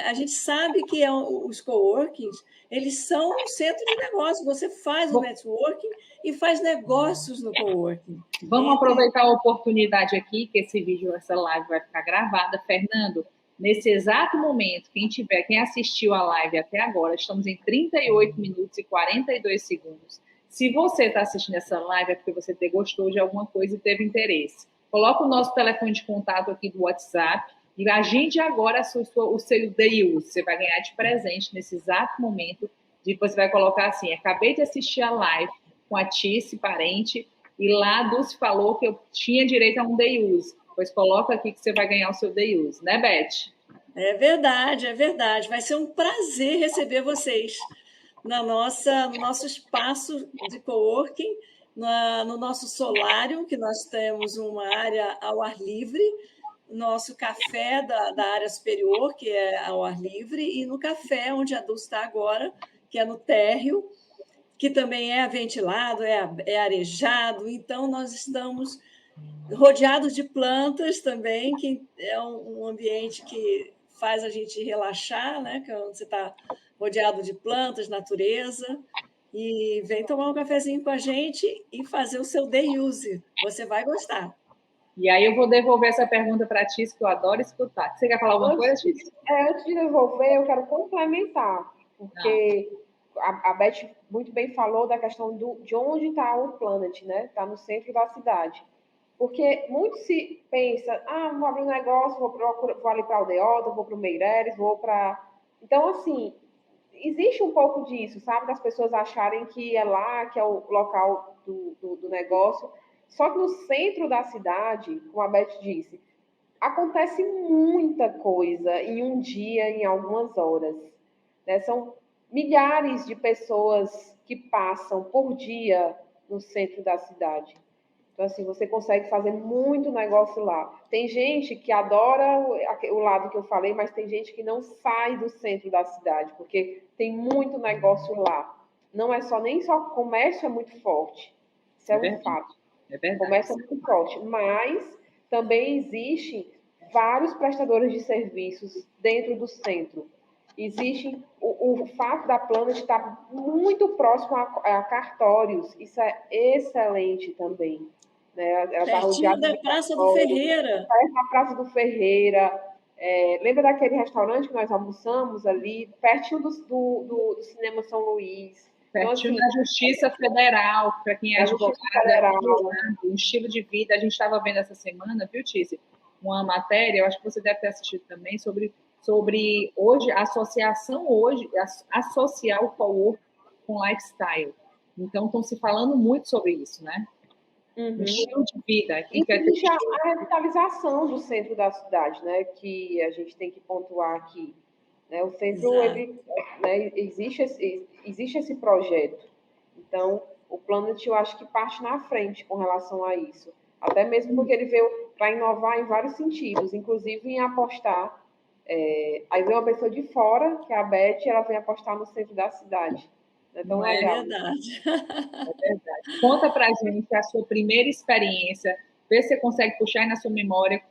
a gente sabe que os coworkings, eles são um centro de negócio. Você faz o networking e faz negócios no coworking. Vamos aproveitar a oportunidade aqui, que esse vídeo, essa live vai ficar gravada. Fernando, nesse exato momento, quem assistiu a live até agora, estamos em 38 minutos e 42 segundos. Se você está assistindo essa live, é porque você gostou de alguma coisa e teve interesse. Coloca o nosso telefone de contato aqui do WhatsApp e agende agora o seu day use. Você vai ganhar de presente nesse exato momento. Você vai colocar assim, acabei de assistir a live com a Tice, parente, e lá a Dulce falou que eu tinha direito a um day use. Pois coloca aqui que você vai ganhar o seu day use, né, Beth? É verdade, é verdade. Vai ser um prazer receber vocês no nosso espaço de coworking, no nosso solário, que nós temos uma área ao ar livre, nosso café da área superior, que é ao ar livre, e no café, onde a Dulce está agora, que é no térreo, que também é ventilado, é arejado. Então, nós estamos rodeados de plantas também, que é um ambiente que faz a gente relaxar, né? Que você está rodeado de plantas, natureza, e vem tomar um cafezinho com a gente e fazer o seu day use. Você vai gostar. E aí eu vou devolver essa pergunta para a Tice, que eu adoro escutar. Você quer falar alguma coisa, Tice? Antes de devolver, eu quero complementar, porque a Beth muito bem falou da questão de onde está o Planet, né? Está no centro da cidade. Porque muito se pensa, vou abrir um negócio, vou ali para a Aldeota, vou para o Meireles, vou para... Então, assim, existe um pouco disso, sabe? Das pessoas acharem que é lá, que é o local do negócio. Só que no centro da cidade, como a Beth disse, acontece muita coisa em um dia, em algumas horas, né? São milhares de pessoas que passam por dia no centro da cidade. Então, assim, você consegue fazer muito negócio lá. Tem gente que adora o lado que eu falei, mas tem gente que não sai do centro da cidade, porque tem muito negócio lá. Não é nem só comércio é muito forte. Isso é um fato. É verdade. Comércio é muito forte, mas também existem vários prestadores de serviços dentro do centro. Existe o fato da Planet estar muito próximo a cartórios. Isso é excelente também. Né? Ela está rodeada da Praça do Ferreira. Perto da Praça do Ferreira. Lembra daquele restaurante que nós almoçamos ali, pertinho do Cinema São Luís? Pertinho da Justiça Federal, para quem é advogado, um estilo de vida. A gente estava vendo essa semana, viu, Tice? Uma matéria, eu acho que você deve ter assistido também, sobre hoje, a associação associar o coworking com lifestyle. Então, estão se falando muito sobre isso, né? Uhum. Estilo de vida. Existe a revitalização do centro da cidade, né? Que a gente tem que pontuar aqui. Né? O centro, né, existe esse projeto. Então, o Planet, eu acho que parte na frente com relação a isso. Até mesmo porque ele veio para inovar em vários sentidos, inclusive em apostar. Aí vem uma pessoa de fora, que é a Beth, ela vem apostar no centro da cidade. Não é tão legal. É verdade. É verdade. Conta pra gente a sua primeira experiência, vê se você consegue puxar aí na sua memória,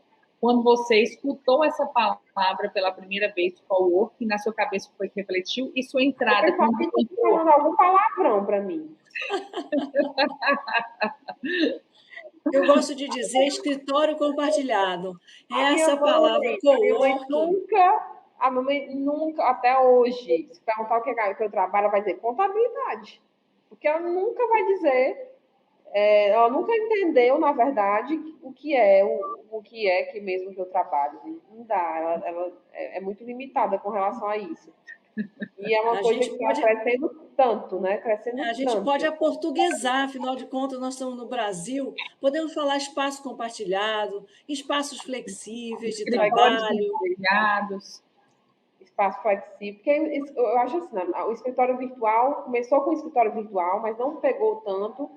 quando você escutou essa palavra pela primeira vez, coworking, na sua cabeça foi que refletiu, e sua entrada. Eu estava falando algum palavrão para mim. Eu gosto de dizer escritório compartilhado. Essa palavra coworking. A minha mãe nunca, até hoje, se perguntar o que eu trabalho, ela vai dizer contabilidade. Porque ela nunca vai dizer, ela nunca entendeu, na verdade, o que é que mesmo que eu trabalho. Não dá, ela é muito limitada com relação a isso. E é uma coisa que está crescendo tanto, né? A gente pode aportuguesar, afinal de contas, nós estamos no Brasil, podemos falar espaço compartilhado, espaços flexíveis de trabalho. Espaço flexível, porque eu acho assim, o escritório virtual começou com o escritório virtual, mas não pegou tanto,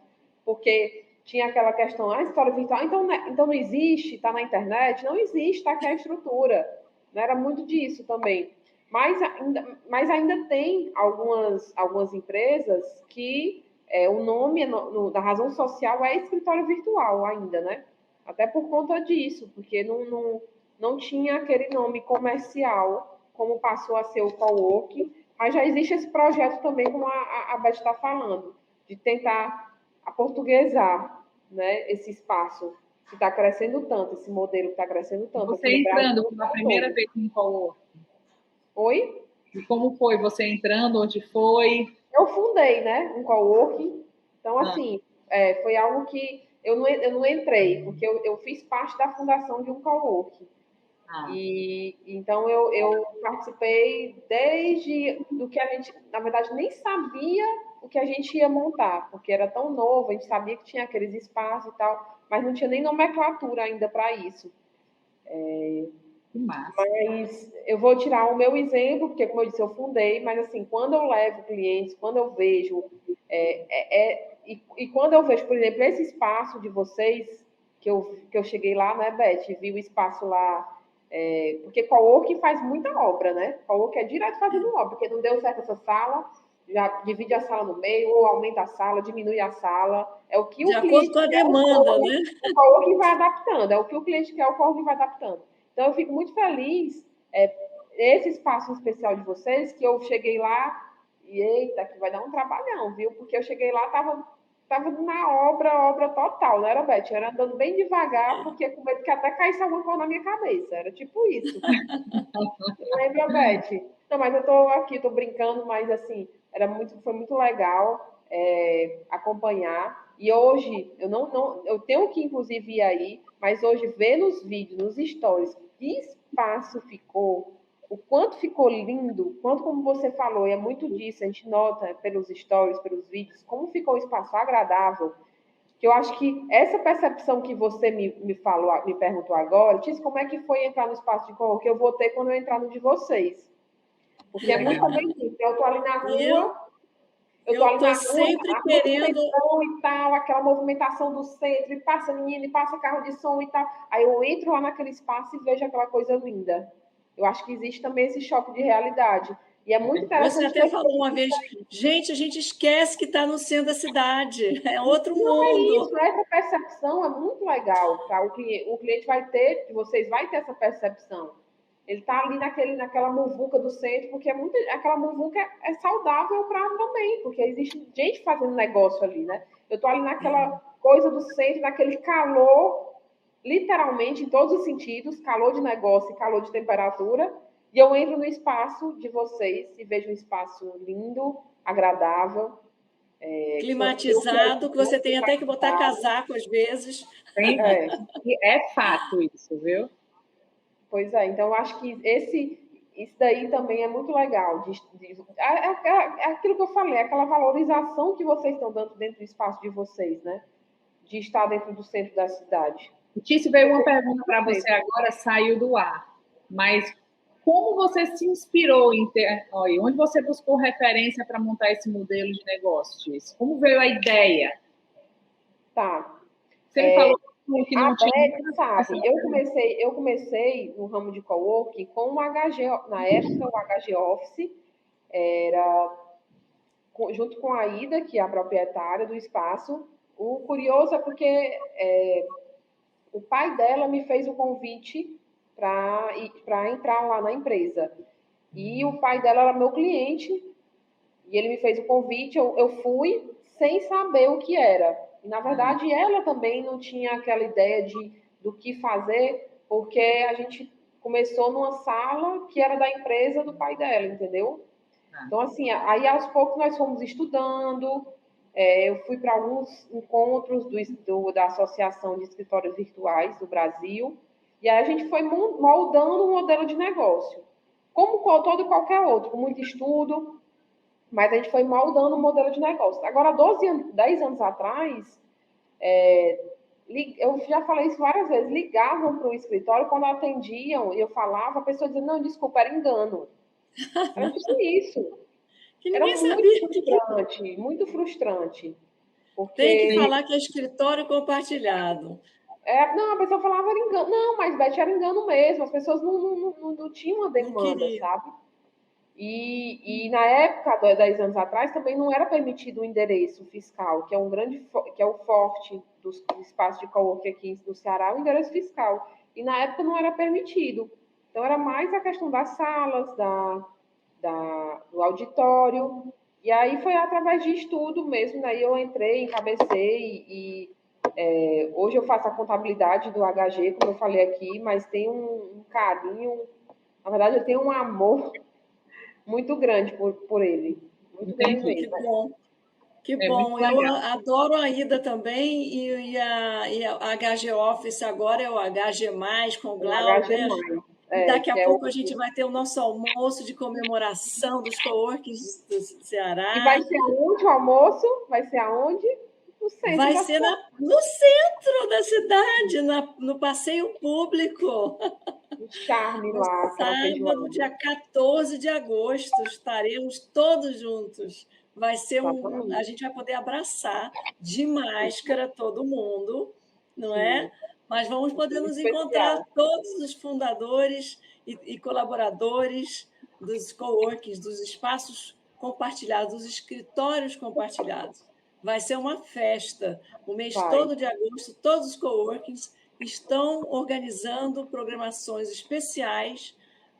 porque tinha aquela questão, escritório virtual, então não existe, está na internet, não existe, está aqui a estrutura. Não era muito disso também. Mas ainda tem algumas empresas que o nome da razão social é escritório virtual ainda, né? Até por conta disso, porque não tinha aquele nome comercial como passou a ser o coworking, mas já existe esse projeto também, como a Beth está falando, de tentar aportuguesar, né, esse espaço que está crescendo tanto, esse modelo que está crescendo tanto. Você entrando pela primeira vez no coworking. Oi? E como foi você entrando? Onde foi? Eu fundei, né, um coworking. Então, assim, foi algo que eu não entrei, porque eu fiz parte da fundação de um coworking. E então eu participei desde do que a gente, na verdade, nem sabia o que a gente ia montar, porque era tão novo, a gente sabia que tinha aqueles espaços e tal, mas não tinha nem nomenclatura ainda para isso. Mas eu vou tirar o meu exemplo, porque, como eu disse, eu fundei, mas assim, quando eu levo clientes, quando eu vejo, e quando eu vejo, por exemplo, esse espaço de vocês, que eu cheguei lá, né, Beth, vi o espaço lá, porque coworking faz muita obra, né? Coworking é direto fazendo obra, porque não deu certo essa sala, já divide a sala no meio, ou aumenta a sala, diminui a sala. É o que o cliente quer. De acordo com a demanda, né? O coworking vai adaptando, é o que o cliente quer, o coworking vai adaptando. Então, eu fico muito feliz, esse espaço especial de vocês, que eu cheguei lá e, eita, que vai dar um trabalhão, viu? Porque eu cheguei lá, estava na obra total, não era, Beth? Era andando bem devagar, porque com medo que até caísse alguma coisa na minha cabeça. Era tipo isso. Lembra, Beth? Não, mas eu estou aqui, estou brincando, mas assim, foi muito legal acompanhar. E hoje, eu tenho que, inclusive, ir aí, mas hoje, ver nos vídeos, nos stories, que espaço ficou, o quanto ficou lindo, quanto, como você falou, e é muito disso, a gente nota pelos stories, pelos vídeos, como ficou o espaço agradável, que eu acho que essa percepção que você me falou, me perguntou agora, disse como é que foi entrar no espaço de coworking, que eu vou ter quando eu entrar no de vocês. Porque é muito bem isso. Eu estou ali na rua, eu estou sempre querendo e tal, aquela movimentação do centro, e passa menino, e passa carro de som e tal. Aí eu entro lá naquele espaço e vejo aquela coisa linda. Eu acho que existe também esse choque de realidade. E é muito interessante. Você até falou uma vez, gente, a gente esquece que está no centro da cidade, é outro mundo. É isso, essa percepção é muito legal. Tá? O cliente vai ter, vocês vai ter essa percepção. Ele está ali naquela muvuca do centro, porque aquela muvuca é saudável para também, porque existe gente fazendo negócio ali, né? Eu estou ali naquela coisa do centro, naquele calor, literalmente, em todos os sentidos, calor de negócio e calor de temperatura, e eu entro no espaço de vocês e vejo um espaço lindo, agradável. Climatizado, que você tem até que botar casaco às vezes. É fato isso, viu? Pois é, então eu acho que isso daí também é muito legal. Aquilo que eu falei, aquela valorização que vocês estão dando dentro do espaço de vocês, né? De estar dentro do centro da cidade. Tício, veio uma pergunta para você agora, saiu do ar. Mas como você se inspirou onde você buscou referência para montar esse modelo de negócio, Tício? Como veio a ideia? Tá. Você falou que não tinha. Beth sabe, eu comecei no ramo de coworking com o HG, na época o HG Office era junto com a Ida, que é a proprietária do espaço. O curioso é porque o pai dela me fez o convite para entrar lá na empresa. E o pai dela era meu cliente, e ele me fez o convite, eu fui sem saber o que era. E, na verdade, ela também não tinha aquela ideia do que fazer, porque a gente começou numa sala que era da empresa do pai dela, entendeu? Então, assim, aí aos poucos nós fomos estudando, eu fui para alguns encontros da Associação de Escritórios Virtuais do Brasil, e aí a gente foi moldando um modelo de negócio, como todo e qualquer outro, com muito estudo, mas a gente foi moldando um modelo de negócio. Agora, 10 anos atrás, eu já falei isso várias vezes, ligavam para o escritório, quando atendiam e eu falava, a pessoa dizia, não, desculpa, era engano. Era tipo isso. Que Era ninguém muito sabia. frustrante, muito frustrante. Porque... Tem que falar que é escritório compartilhado. Não, a pessoa falava era engano. Não, mas Beth era engano mesmo. As pessoas não tinham uma demanda, sabe? E na época, 10 anos atrás, também não era permitido o endereço fiscal, que é que é o forte do espaço de coworking aqui no Ceará, o endereço fiscal. E na época não era permitido. Então era mais a questão das salas, do auditório. E aí foi através de estudo mesmo, daí eu entrei, encabecei e hoje eu faço a contabilidade do HG, como eu falei aqui, mas tem um carinho, na verdade eu tenho um amor muito grande por ele. Muito grande mesmo. Que bom. Que bom. Eu adoro a Ida também e a HG Office agora é o HG+, com o Glauber. E daqui a pouco a gente vai ter o nosso almoço de comemoração dos coworkings do Ceará. E vai ser aonde o almoço? Vai ser aonde? No centro vai ser no centro da cidade, no passeio público. O charme lá. Sábado, dia 14 de agosto, estaremos todos juntos. Vai ser a gente vai poder abraçar de máscara todo mundo, não é? Mas vamos poder nos encontrar todos os fundadores e colaboradores dos coworkings, dos espaços compartilhados, dos escritórios compartilhados. Vai ser uma festa. O mês todo de agosto, todos os coworkings estão organizando programações especiais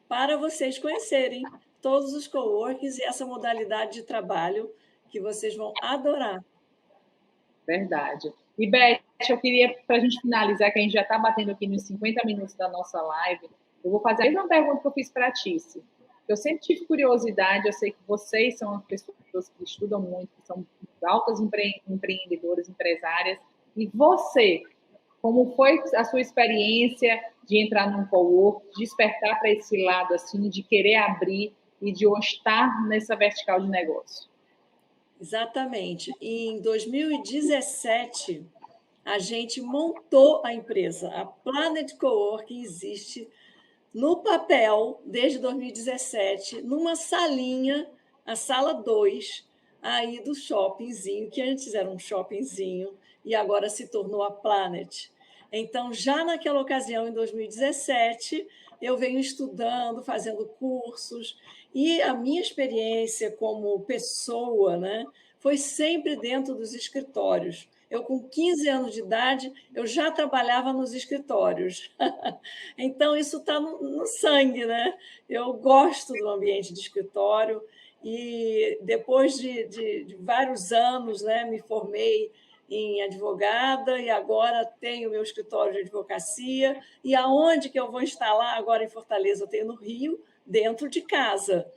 para vocês conhecerem todos os coworkings e essa modalidade de trabalho que vocês vão adorar. Verdade. E, Beth, eu queria, para a gente finalizar, que a gente já está batendo aqui nos 50 minutos da nossa live, eu vou fazer a mesma pergunta que eu fiz para a Tícia. Eu sempre tive curiosidade, eu sei que vocês são as pessoas que estudam muito, que são altas empreendedoras, empresárias, e você, como foi a sua experiência de entrar num coworking, despertar para esse lado, assim, de querer abrir e de hoje estar nessa vertical de negócio? Exatamente. Em 2017, a gente montou a empresa. A Planet Coworking existe no papel desde 2017, numa salinha, a sala 2, aí do shoppingzinho, que antes era um shoppingzinho e agora se tornou a Planet. Então, já naquela ocasião, em 2017, eu venho estudando, fazendo cursos, e a minha experiência como pessoa, né, foi sempre dentro dos escritórios. Eu, com 15 anos de idade, eu já trabalhava nos escritórios. Então, isso está no sangue, né? Eu gosto do ambiente de escritório e, depois de vários anos, né, me formei em advogada e agora tenho meu escritório de advocacia. E aonde que eu vou instalar agora em Fortaleza? Eu tenho no Rio, dentro de casa.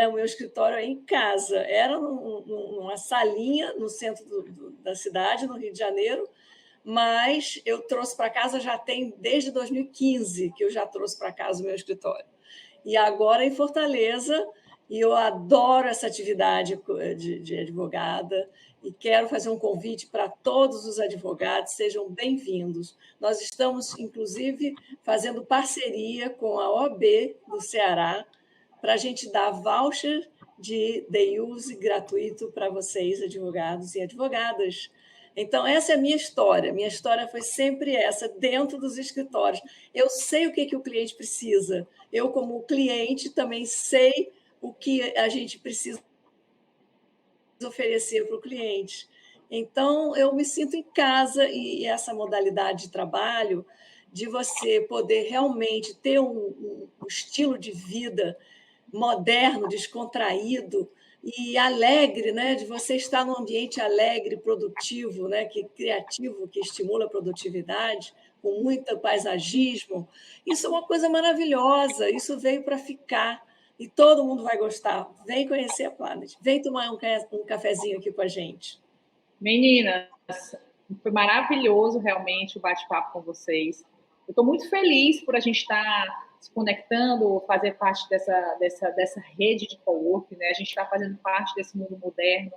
O meu escritório é em casa. Era numa salinha no centro da cidade, no Rio de Janeiro, mas eu trouxe para casa, já tem desde 2015 que eu já trouxe para casa o meu escritório. E agora em Fortaleza, e eu adoro essa atividade de advogada, e quero fazer um convite para todos os advogados, sejam bem-vindos. Nós estamos, inclusive, fazendo parceria com a OAB do Ceará para a gente dar voucher de day use gratuito para vocês, advogados e advogadas. Então, essa é a minha história. Minha história foi sempre essa, dentro dos escritórios. Eu sei o que o cliente precisa. Eu, como cliente, também sei o que a gente precisa oferecer para o cliente. Então, eu me sinto em casa, e essa modalidade de trabalho, de você poder realmente ter um estilo de vida moderno, descontraído e alegre, né? De você estar num ambiente alegre, produtivo, né? Que criativo, que estimula a produtividade, com muito paisagismo. Isso é uma coisa maravilhosa, isso veio para ficar e todo mundo vai gostar. Vem conhecer a Planet, vem tomar um cafezinho aqui com a gente. Meninas, foi maravilhoso realmente o bate-papo com vocês. Eu estou muito feliz por a gente estar se conectando, fazer parte dessa rede de coworking, né? A gente está fazendo parte desse mundo moderno,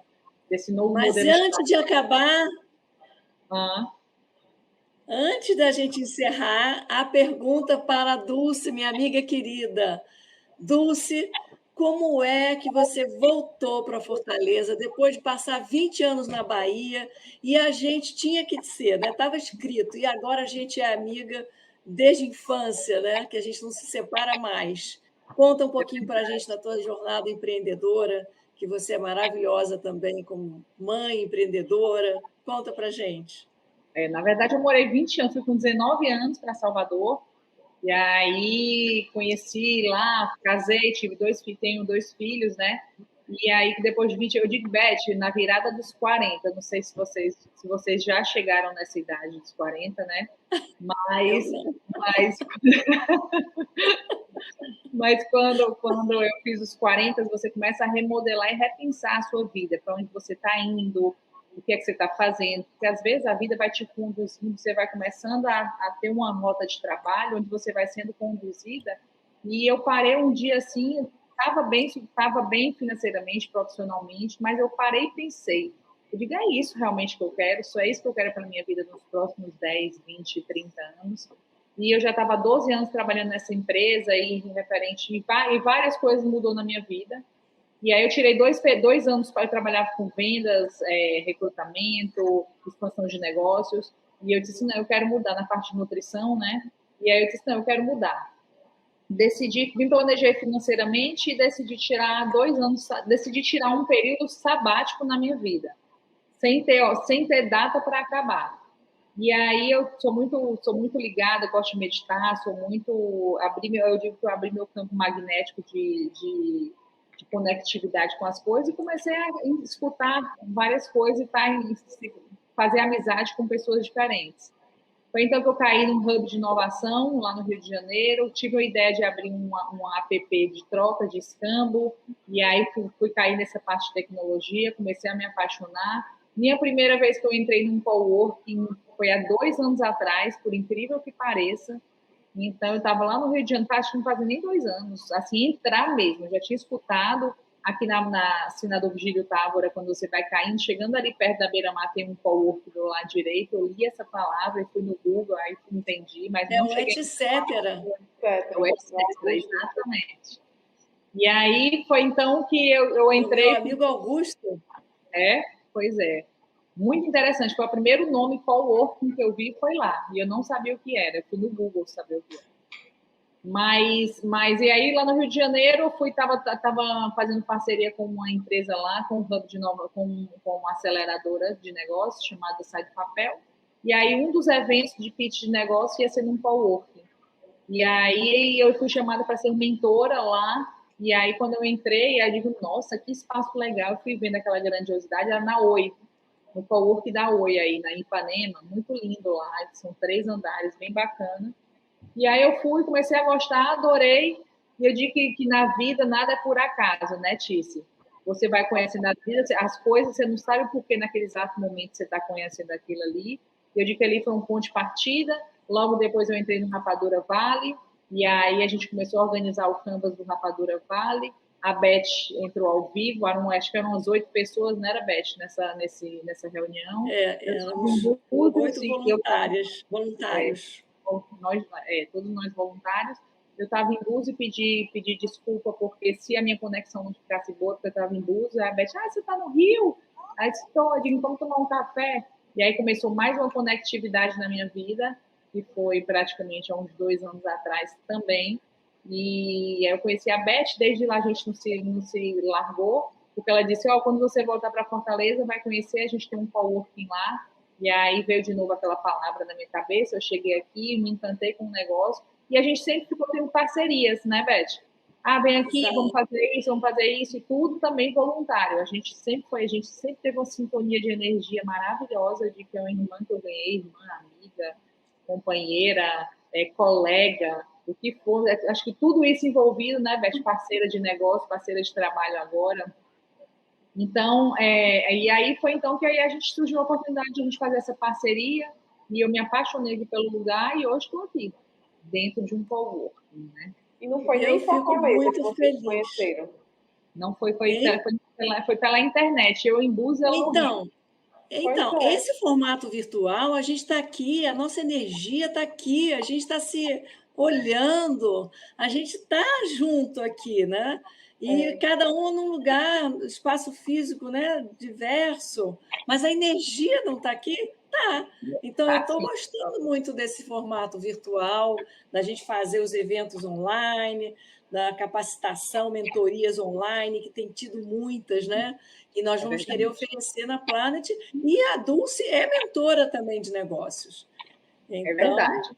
desse novo Mas modelo antes de acabar, Ah, antes da gente encerrar, a pergunta para a Dulce, minha amiga querida. Dulce, como é que você voltou para Fortaleza depois de passar 20 anos na Bahia e a gente tinha que ser, né? Estava escrito, e agora a gente é amiga desde a infância, né? Que a gente não se separa mais. Conta um pouquinho para a gente da tua jornada empreendedora, que você é maravilhosa também como mãe empreendedora. Conta para a gente. na verdade, eu morei 20 anos, fui com 19 anos para Salvador, e aí conheci lá, casei, tenho 2 filhos, né? E aí, depois de 20, eu digo, Beth, na virada dos 40, não sei se vocês já chegaram nessa idade dos 40, né? Eu Mas, não. mas, mas quando eu fiz os 40, você começa a remodelar e repensar a sua vida, para onde você está indo, o que é que você está fazendo, porque às vezes a vida vai te conduzindo, você vai começando a ter uma rota de trabalho onde você vai sendo conduzida. E eu parei um dia assim, estava bem financeiramente, profissionalmente, mas eu parei e pensei, eu digo, é isso realmente que eu quero, só é isso que eu quero para a minha vida nos próximos 10, 20, 30 anos. E eu já estava há 12 anos trabalhando nessa empresa e várias coisas mudou na minha vida. E aí eu tirei 2 anos para trabalhar com vendas, recrutamento, expansão de negócios. E eu disse, não, eu quero mudar na parte de nutrição, né? E aí eu disse, não, eu quero mudar. Me planejei financeiramente e decidi tirar 2 anos, decidi tirar um período sabático na minha vida, sem ter data para acabar. E aí eu sou muito ligada, gosto de meditar, eu digo que eu abri meu campo magnético de conectividade com as coisas e comecei a escutar várias coisas e fazer amizade com pessoas diferentes. Foi então que eu caí num hub de inovação lá no Rio de Janeiro, tive a ideia de abrir uma app de troca de escambo, e aí fui cair nessa parte de tecnologia, comecei a me apaixonar. Minha primeira vez que eu entrei num coworking foi há 2 anos atrás, por incrível que pareça. Então, eu estava lá no Rio de Janeiro, acho que não fazia nem 2 anos, assim, entrar mesmo. Eu já tinha escutado aqui na Senador Vigílio Távora, quando você vai caindo, chegando ali perto da Beira-Mar, tem um coworking do lado direito. Eu li essa palavra e fui no Google, aí entendi, mas É não o cheguei. etc. É o etc, exatamente. E aí foi então que eu Do meu entrei. amigo Augusto. Pois é. Muito interessante. Foi o primeiro nome coworking que eu vi, foi lá. E eu não sabia o que era. Eu fui no Google saber o que era. E aí lá no Rio de Janeiro eu tava fazendo parceria com uma empresa lá, com um hub de nova, com uma aceleradora de negócios chamada Sai do Papel. E aí um dos eventos de pitch de negócio ia ser num coworking. E aí eu fui chamada para ser mentora lá. E aí quando eu entrei, eu digo, nossa, que espaço legal. Eu fui vendo aquela grandiosidade, era na Oi, no coworking da Oi aí na Ipanema, muito lindo lá, são 3 andares, bem bacana. E aí eu fui, comecei a gostar, adorei. E eu digo que na vida nada é por acaso, né, Tícia? Você vai conhecendo a vida, as coisas, você não sabe por que naquele exato momento você está conhecendo aquilo ali. Eu digo que ali foi um ponto de partida. Logo depois eu entrei no Rapadura Vale, e aí a gente começou a organizar o Canvas do Rapadura Vale. A Beth entrou ao vivo, acho que eram umas 8 pessoas, não era, Beth, nessa reunião. Éramos 8 voluntários. Todos nós voluntários. Eu estava em Búzios e pedi desculpa, porque se a minha conexão não ficasse boa, porque eu estava em Búzios, a Beth, você está no Rio? Aí disse, então vamos tomar um café. E aí começou mais uma conectividade na minha vida, que foi praticamente há uns 2 anos atrás também. E aí eu conheci a Beth, desde lá a gente não se largou, porque ela disse, quando você voltar para Fortaleza, vai conhecer, a gente tem um coworking lá. E aí veio de novo aquela palavra na minha cabeça, eu cheguei aqui, me encantei com o negócio, e a gente sempre ficou tendo parcerias, né, Beth? Vem aqui, Exato. vamos fazer isso, e tudo também voluntário. A gente sempre teve uma sintonia de energia maravilhosa, de que é uma irmã que eu ganhei, irmã, amiga, companheira, colega, o que for. Acho que tudo isso envolvido, né, Beth? Parceira de negócio, parceira de trabalho agora. Então, e aí foi então que aí a gente surgiu a oportunidade de a gente fazer essa parceria, e eu me apaixonei pelo lugar, e hoje estou aqui, dentro de um coworking, né? E não foi Eu nem fico Fortaleza que muito vocês feliz. conheceram. Não foi pela internet. Eu em Búzios, ela no Rio. Então, esse formato virtual, a gente está aqui, a nossa energia está aqui, a gente está se olhando, a gente está junto aqui, né? E cada um num lugar, espaço físico, né, diverso, mas a energia não está aqui? Tá. Então, eu estou gostando muito desse formato virtual, da gente fazer os eventos online, da capacitação, mentorias online, que tem tido muitas, né? E nós vamos querer oferecer na Planet, e a Dulce é mentora também de negócios. Então... É verdade.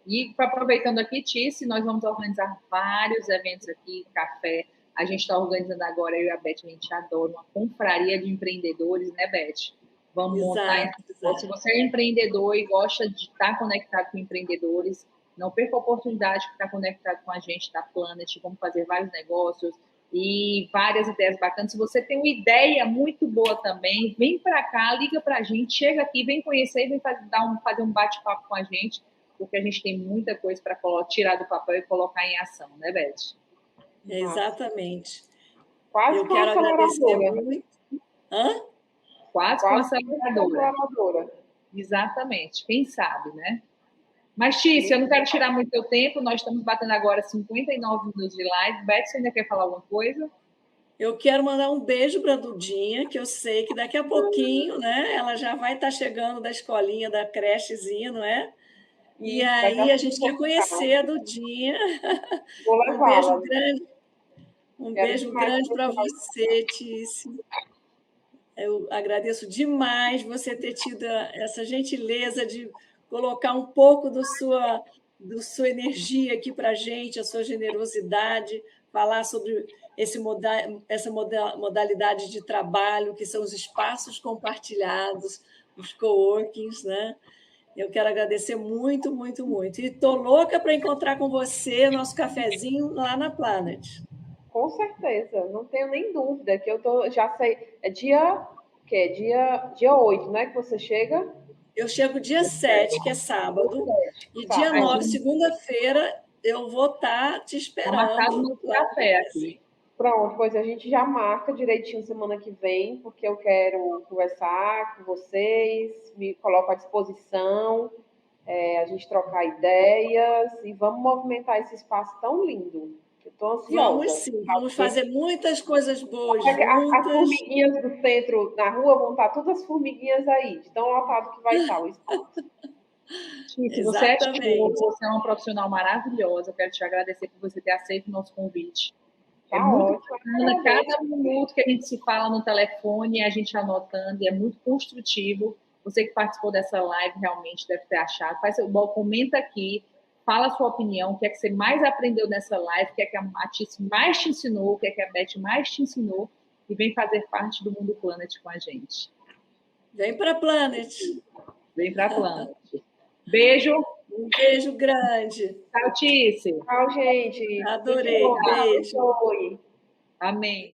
E aproveitando aqui, Tice, nós vamos organizar vários eventos aqui, café. A gente está organizando agora, eu e a Beth, a gente adora uma confraria de empreendedores, né, Beth? Vamos montar. Se você é empreendedor e gosta de estar conectado com empreendedores, não perca a oportunidade de estar conectado com a gente da Planet. Vamos fazer vários negócios e várias ideias bacanas. Se você tem uma ideia muito boa também, vem para cá, liga para a gente, chega aqui, vem conhecer e vem fazer um bate-papo com a gente, porque a gente tem muita coisa para tirar do papel e colocar em ação, né, Beth? Exatamente. Quase eu quero agradecer muito. Quase com a aceleradora. Exatamente. Quem sabe, né? Mas, Tícia, eu não quero tirar muito teu tempo. Nós estamos batendo agora 59 minutos de live. Beth, você ainda quer falar alguma coisa? Eu quero mandar um beijo para a Dudinha, que eu sei que daqui a pouquinho, né, ela já vai estar chegando da escolinha, da crechezinha, não é? E aí a gente quer conhecer a Dudinha. Vou levá-la. Um beijo grande para você, Tícia. Eu agradeço demais você ter tido essa gentileza de colocar um pouco da sua energia aqui para a gente, a sua generosidade, falar sobre essa modalidade de trabalho, que são os espaços compartilhados, os coworkings, né? Eu quero agradecer muito, muito, muito. E estou louca para encontrar com você, nosso cafezinho lá na Planet. Com certeza, não tenho nem dúvida, que já sei, dia 8, né, que você chega? Eu chego dia 7, que é sábado, e dia 9, segunda-feira, eu vou estar te esperando. Marcado no café aqui. Pronto, pois a gente já marca direitinho semana que vem, porque eu quero conversar com vocês, me coloco à disposição, a gente trocar ideias e vamos movimentar esse espaço tão lindo. Estou ansiosa. Vamos sim, vamos fazer muitas coisas boas juntas. As formiguinhas do centro, na rua, vão estar todas as formiguinhas aí, de tão lotado que vai estar o espaço. Você é uma profissional maravilhosa, eu quero te agradecer por você ter aceito o nosso convite. É muito bacana, cada minuto que a gente se fala no telefone, a gente anotando, e é muito construtivo. Você que participou dessa live realmente deve ter achado. Comenta aqui, fala a sua opinião, o que é que você mais aprendeu nessa live, o que é que a Matisse mais te ensinou, o que é que a Beth mais te ensinou, e vem fazer parte do Mundo Planet com a gente. Vem para a Planet. Vem para a Planet. Beijo. Um beijo grande. Tchau, Tícia. Tchau, gente. Adorei. Beijo. Oi. Amém.